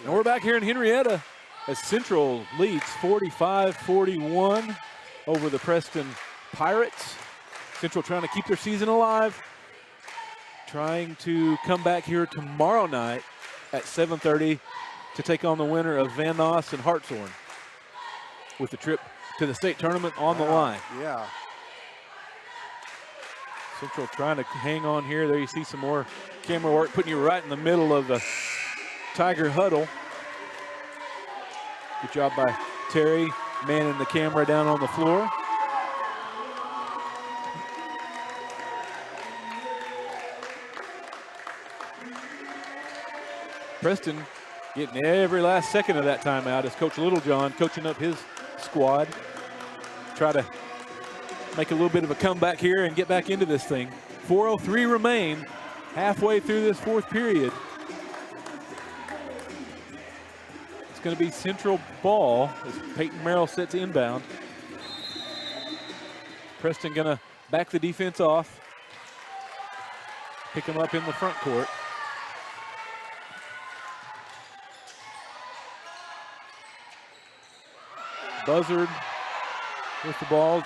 And we're back here in Henrietta as Central leads 45-41 over the Preston Pirates. Central trying to keep their season alive, trying to come back here tomorrow night at 7:30 to take on the winner of Van Noss and Hartshorn with the trip to the state tournament on the line.
Yeah.
Central trying to hang on here. There you see some more camera work, putting you right in the middle of the Tiger huddle. Good job by Terry, manning the camera down on the floor. Preston getting every last second of that timeout as Coach Littlejohn coaching up his squad. Try to make a little bit of a comeback here and get back into this thing. 4:03 remain, halfway through this fourth period. It's going to be Central ball as Peyton Merrill sets inbound. Preston going to back the defense off. Pick them up in the front court. Buzzard with the ball.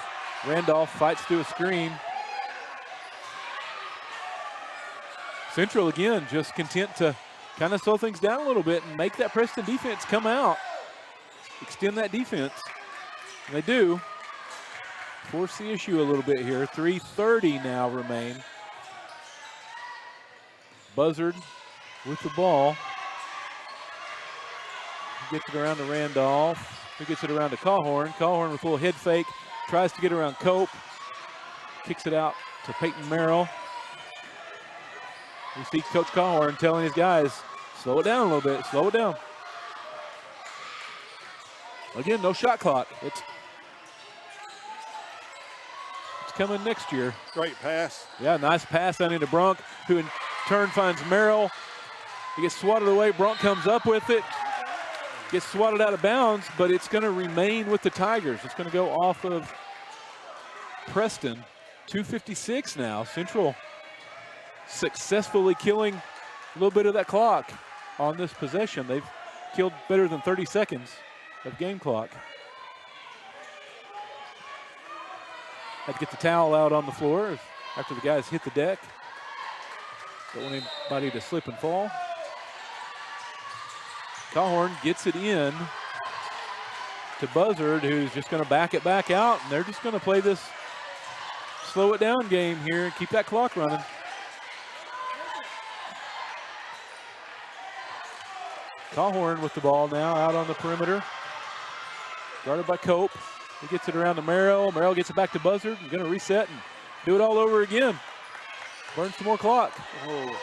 Randolph fights through a screen. Central again just content to kind of slow things down a little bit and make that Preston defense come out. Extend that defense. And they do. Force the issue a little bit here. 3:30 now remain. Buzzard with the ball. He gets it around to Randolph. He gets it around to Cawhorn. Cawhorn with a little head fake. Tries to get around Cope. Kicks it out to Peyton Merrill. You see Coach Cawhorn telling his guys, slow it down a little bit, slow it down. Again, no shot clock. It's coming next year.
Great pass.
Yeah, nice pass down into Brunk, who in turn finds Merrill. He gets swatted away. Brunk comes up with it. Gets swatted out of bounds, but it's going to remain with the Tigers. It's going to go off of Preston. 2:56 now. Central successfully killing a little bit of that clock on this possession. They've killed better than 30 seconds of game clock. Had to get the towel out on the floor after the guys hit the deck. Don't want anybody to slip and fall. Cawhorn gets it in to Buzzard, who's just going to back it back out, and they're just going to play this slow it down game here and keep that clock running. Cawhorn with the ball now out on the perimeter. Guarded by Cope. He gets it around to Merrill. Merrill gets it back to Buzzard. He's going to reset and do it all over again. Burn some more clock. Oh.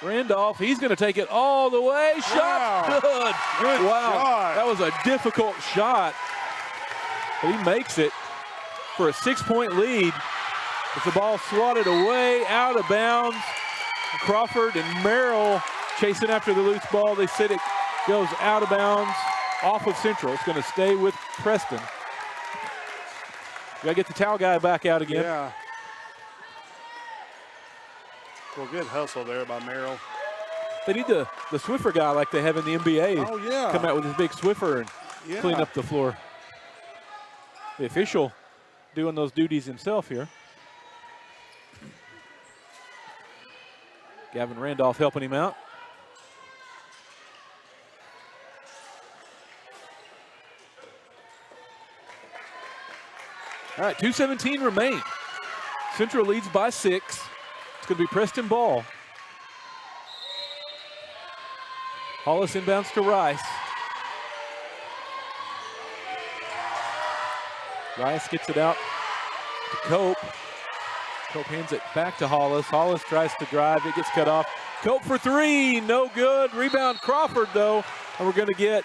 Randolph, he's going to take it all the way. Shot
Wow.
good.
Good
wow.
shot.
That was a difficult shot. But he makes it for a 6-point lead. With the ball swatted away, out of bounds. Crawford and Merrill chasing after the loose ball. They said it goes out of bounds off of Central. It's going to stay with Preston. We got to get the towel guy back out again.
Yeah. Well, good hustle there by Merrill.
They need the Swiffer guy like they have in the NBA.
Oh, yeah.
Come out with his big Swiffer and clean up the floor. The official doing those duties himself here. Gavin Randolph helping him out. All right, 2:17 remain. Central leads by 6. It's going to be Preston ball. Hollis inbounds to Rice. Rice gets it out to Cope. Cope hands it back to Hollis. Hollis tries to drive. It gets cut off. Cope for 3. No good. Rebound Crawford, though. And we're going to get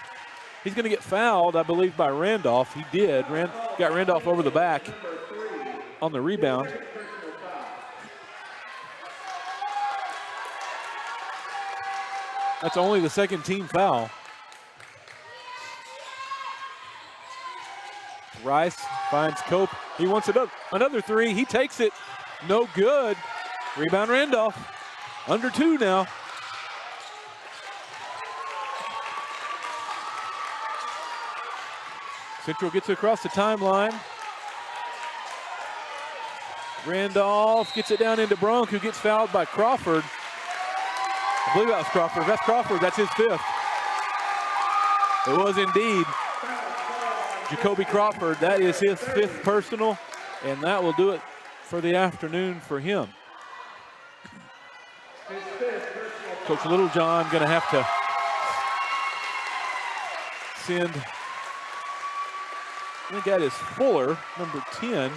He's going to get fouled, I believe, by Randolph. He did. Got Randolph over the back on the rebound. That's only the second team foul. Rice finds Cope. He wants another three. He takes it. No good. Rebound Randolph. Under 2 now. Central gets it across the timeline. Randolph gets it down into Bronk, who gets fouled by Crawford. I believe that was Crawford. That's Crawford. That's his 5th. It was indeed Jacoby Crawford. That is his 5th personal, and that will do it for the afternoon for him. Coach Littlejohn going to have to send, I think that is Fuller, number 10,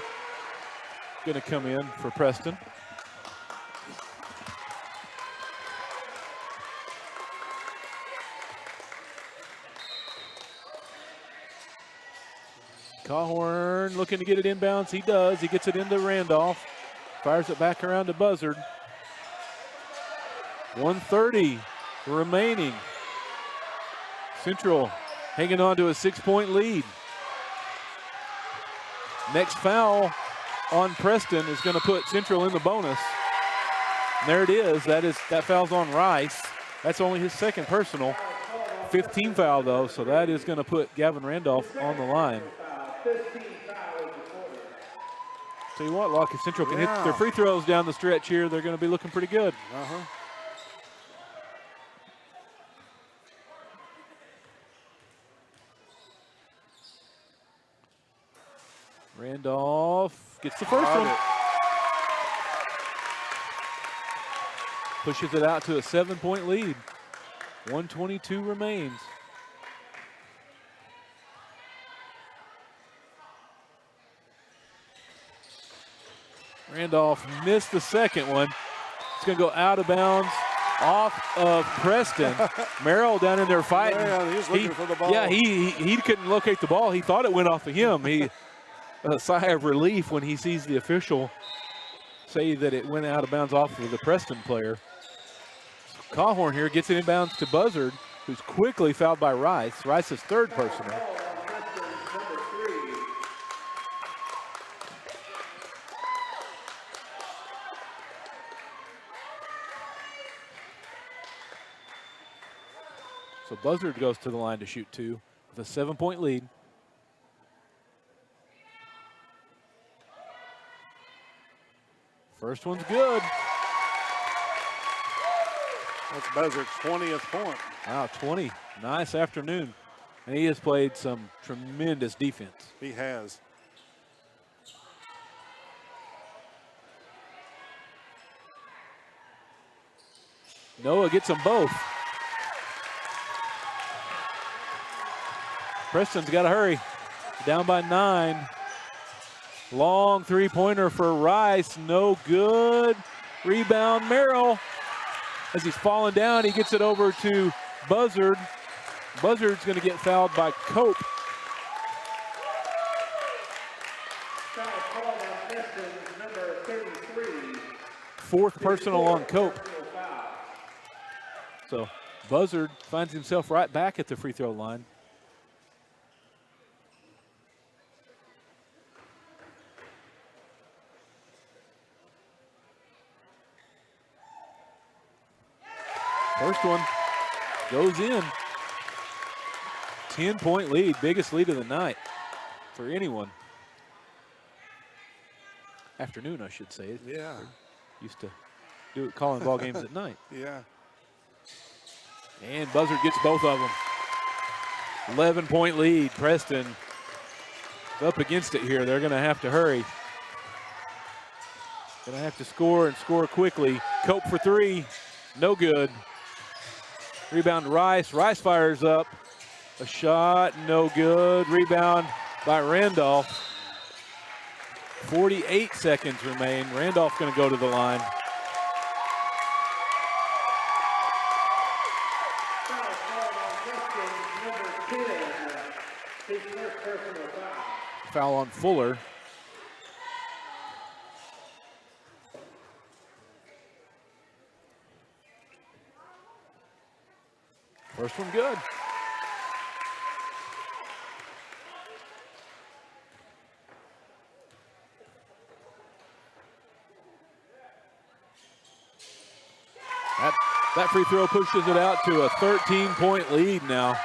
going to come in for Preston. Cawhorn looking to get it inbounds. He does. He gets it into Randolph. Fires it back around to Buzzard. 1:30 remaining. Central hanging on to a 6-point lead. Next foul on Preston is going to put Central in the bonus. And there it is. That foul's on Rice. That's only his 2nd personal. 15 foul though, so that is going to put Gavin Randolph on the line. Tell you what, Lockie, Central can hit their free throws down the stretch here. They're going to be looking pretty good. Randolph gets the first one. Pushes it out to a 7-point lead. 1:22 remains. Randolph missed the second one. It's going to go out of bounds off of Preston. Merrill down in there fighting.
Yeah, he was looking for the ball.
Yeah, he couldn't locate the ball. He thought it went off of him. A sigh of relief when he sees the official say that it went out of bounds off of the Preston player. So Cawhorn here gets it inbounds to Buzzard, who's quickly fouled by Rice. Rice's 3rd personal. So Buzzard goes to the line to shoot 2 with a 7-point lead. First one's good.
That's Buzzard's 20th point.
Wow, 20. Nice afternoon. And he has played some tremendous defense.
He has.
Noah gets them both. Preston's got to hurry. Down by 9. Long 3-pointer for Rice. No good. Rebound Merrill. As he's falling down, he gets it over to Buzzard. Buzzard's going to get fouled by Cope. Fourth personal on Cope. So Buzzard finds himself right back at the free throw line. First one goes in. 10-point lead, biggest lead of the night for anyone. Afternoon, I should say.
Yeah.
Used to do it calling ball games at night.
Yeah.
And Buzzard gets both of them. 11-point lead. Preston up against it here. They're going to have to hurry. Going to have to score and score quickly. Cope for 3. No good. Rebound Rice. Rice fires up. A shot, no good. Rebound by Randolph. 48 seconds remain. Randolph going to go to the line.
His first personal foul.
Foul on Fuller. First one good. That free throw pushes it out to a 13-point lead now.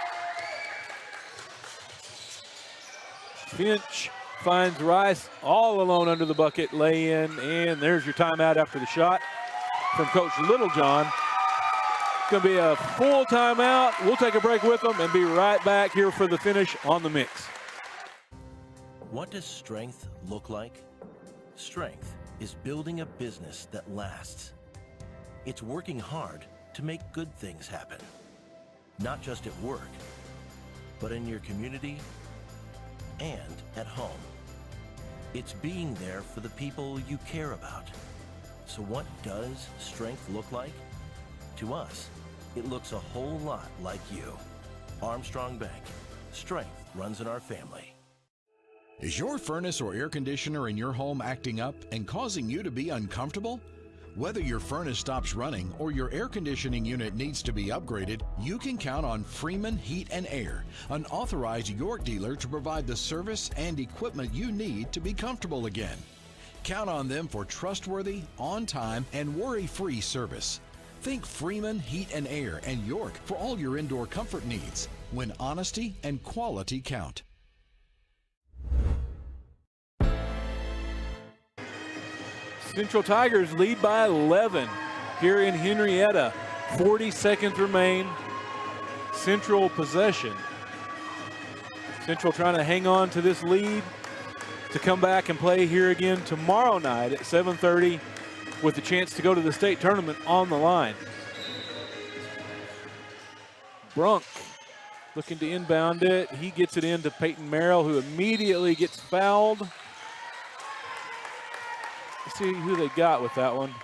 Finch finds Rice all alone under the bucket, lay in, and there's your timeout after the shot from Coach Littlejohn. It's going to be a full timeout. We'll take a break with them and be right back here for the finish on the mix.
What does strength look like? Strength is building a business that lasts. It's working hard to make good things happen. Not just at work, but in your community and at home. It's being there for the people you care about. So what does strength look like? To us, it looks a whole lot like you. Armstrong Bank. Strength runs in our family.
Is your furnace or air conditioner in your home acting up and causing you to be uncomfortable? Whether your furnace stops running or your air conditioning unit needs to be upgraded, you can count on Freeman Heat and Air, an authorized York dealer to provide the service and equipment you need to be comfortable again. Count on them for trustworthy, on-time, and worry-free service. Think Freeman Heat and Air and York for all your indoor comfort needs, when honesty and quality count.
Central Tigers lead by 11 here in Henrietta. 40 seconds remain. Central possession. Central trying to hang on to this lead to come back and play here again tomorrow night at 7:30 with the chance to go to the state tournament on the line. Brunk looking to inbound it. He gets it into Peyton Merrill, who immediately gets fouled. Let's see who they got with that one.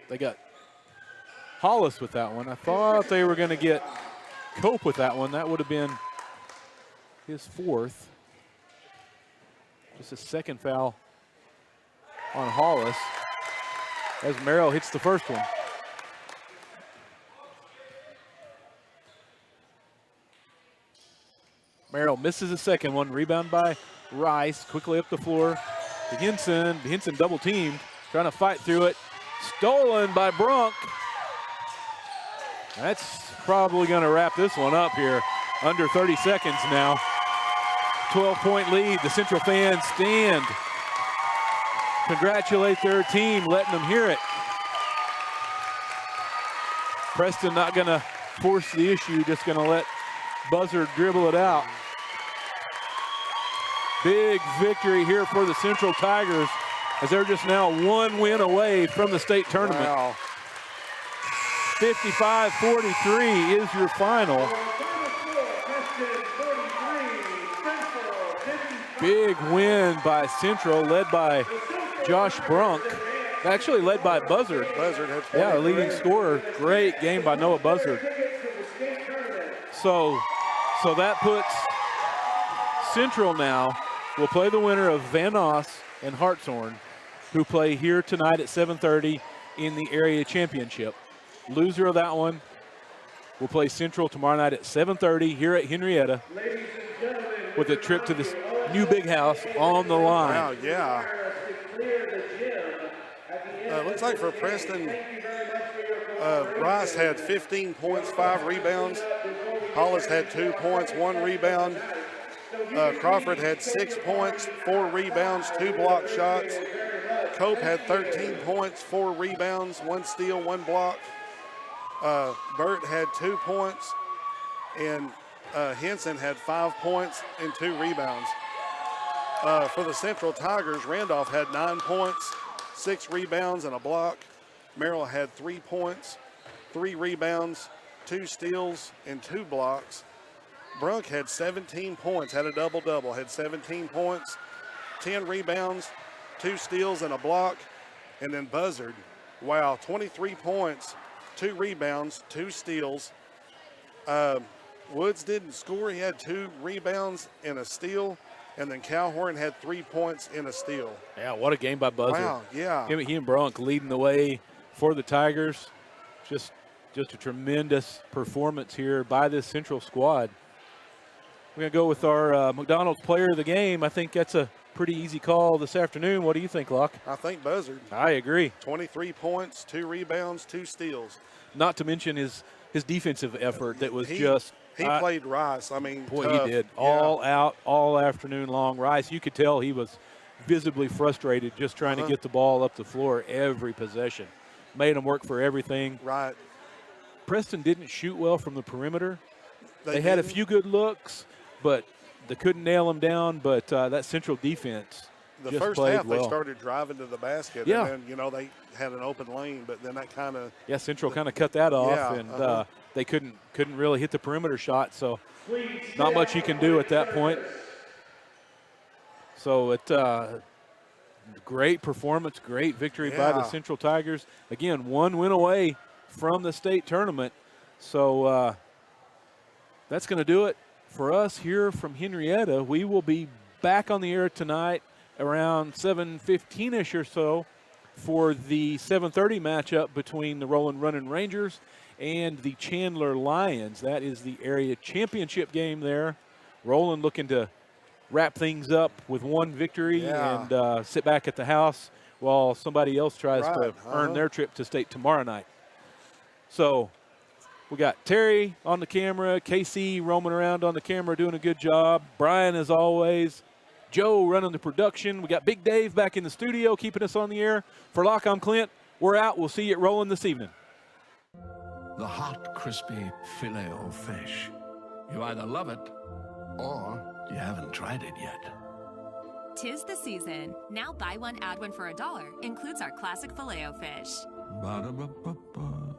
They got Hollis with that one. I thought they were going to get Cope with that one. That would have been his fourth. Just a second foul on Hollis as Merrill hits the first one. Merrill misses the second one. Rebound by Rice, quickly up the floor to Henson. Henson double teamed, trying to fight through it. Stolen by Brunk. That's probably going to wrap this one up here. Under 30 seconds now. 12-point lead. The Central fans stand. Congratulate their team, letting them hear it. Preston not going to force the issue, just going to let Buzzard dribble it out. Big victory here for the Central Tigers as they're just now one win away from the state tournament.
Wow.
55-43 is your final. Big win by Central, led by Josh Brunk. Actually led by Buzzard.
Buzzard had
20. Yeah, leading scorer. Great game by Noah Buzzard. So that puts Central now will play the winner of Van Noss and Hartshorn, who play here tonight at 7:30 in the area championship. Loser of that one will play Central tomorrow night at 7:30 here at Henrietta with a trip to this new big house on the line.
Wow, yeah. Looks like for Preston, Rice had 15 points, 5 rebounds. Hollis had 2 points, 1 rebound. Crawford had 6 points, 4 rebounds, 2 block shots. Cope had 13 points, 4 rebounds, 1 steal, 1 block. Burt had 2 points, and Henson had 5 points and 2 rebounds. For the Central Tigers, Randolph had 9 points, 6 rebounds, and a block. Merrill had 3 points, 3 rebounds, 2 steals, and 2 blocks. Brunk had 17 points, had a double-double, had 17 points, 10 rebounds, 2 steals, and a block. And then Buzzard, wow, 23 points, 2 rebounds, 2 steals, Woods didn't score. He had 2 rebounds and a steal, and then Calhoun had 3 points and a steal.
Yeah, what a game by Buzzard.
Wow, yeah.
He and Bronk leading the way for the Tigers. Just a tremendous performance here by this Central squad. We're going to go with our McDonald's player of the game. I think that's a pretty easy call this afternoon. What do you think, Locke?
I think Buzzard.
I agree.
23 points, 2 rebounds, 2 steals.
Not to mention his defensive effort that was
He played Rice. I mean,
boy,
tough.
he did.
Yeah.
All out, all afternoon long. Rice, you could tell he was visibly frustrated just trying to get the ball up the floor every possession. Made him work for everything.
Right.
Preston didn't shoot well from the perimeter. They had a few good looks, but they couldn't nail him down. But that Central defense
The
just
first
played
half,
well.
they started driving to the basket,
Yeah.
and then, they had an open lane, but then that kind of –
Yeah, Central kind of cut that off,
Yeah,
and they couldn't really hit the perimeter shot, so not much you can do at that point. So great performance, great victory by the
Yeah.
Central Tigers. Again, 1 win away from the state tournament. So that's going to do it for us here from Henrietta. We will be back on the air tonight around 7:15-ish or so for the 7:30 matchup between the Roland Running Rangers and the Chandler Lions. That is the area championship game there. Roland looking to wrap things up with 1 victory and sit back at the house while somebody else tries to earn their trip to state tomorrow night. So we got Terry on the camera, KC roaming around on the camera doing a good job, Brian as always, Joe running the production. We got Big Dave back in the studio keeping us on the air. For Locke, I'm Clint. We're out. We'll see you at Roland this evening.
The hot, crispy filet o fish. You either love it or you haven't tried it yet.
'Tis the season. Now buy one, add one for $1. Includes our classic Filet-O-Fish.
Ba-da-ba-ba-ba.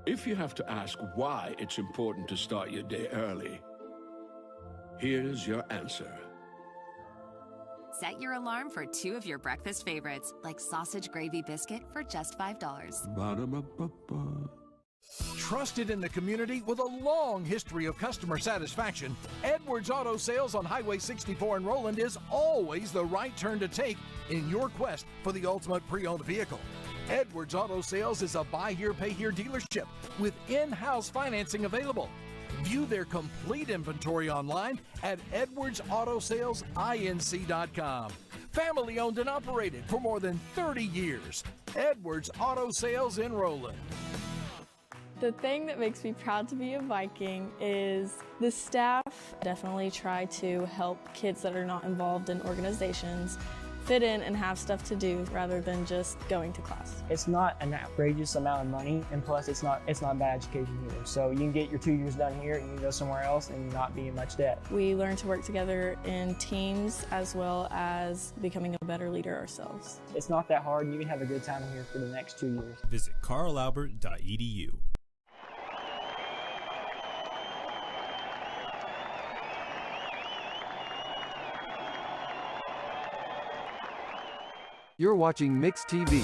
If you have to ask why it's important to start your day early, here's your answer.
Set your alarm for 2 of your breakfast favorites, like sausage gravy biscuit for just $5.
Ba-da-ba-ba-ba.
Trusted in the community with a long history of customer satisfaction, Edwards Auto Sales on Highway 64 in Roland is always the right turn to take in your quest for the ultimate pre-owned vehicle. Edwards Auto Sales is a buy here, pay here dealership with in-house financing available. View their complete inventory online at edwardsautosalesinc.com. Family owned and operated for more than 30 years. Edwards Auto Sales in Roland.
The thing that makes me proud to be a Viking is the staff definitely try to help kids that are not involved in organizations fit in and have stuff to do rather than just going to class.
It's not an outrageous amount of money, and plus it's not bad education either. So you can get your 2 years done here and you can go somewhere else and not be in much debt.
We learn to work together in teams as well as becoming a better leader ourselves.
It's not that hard, and you can have a good time here for the next 2 years.
Visit carlalbert.edu.
You're watching Mix TV.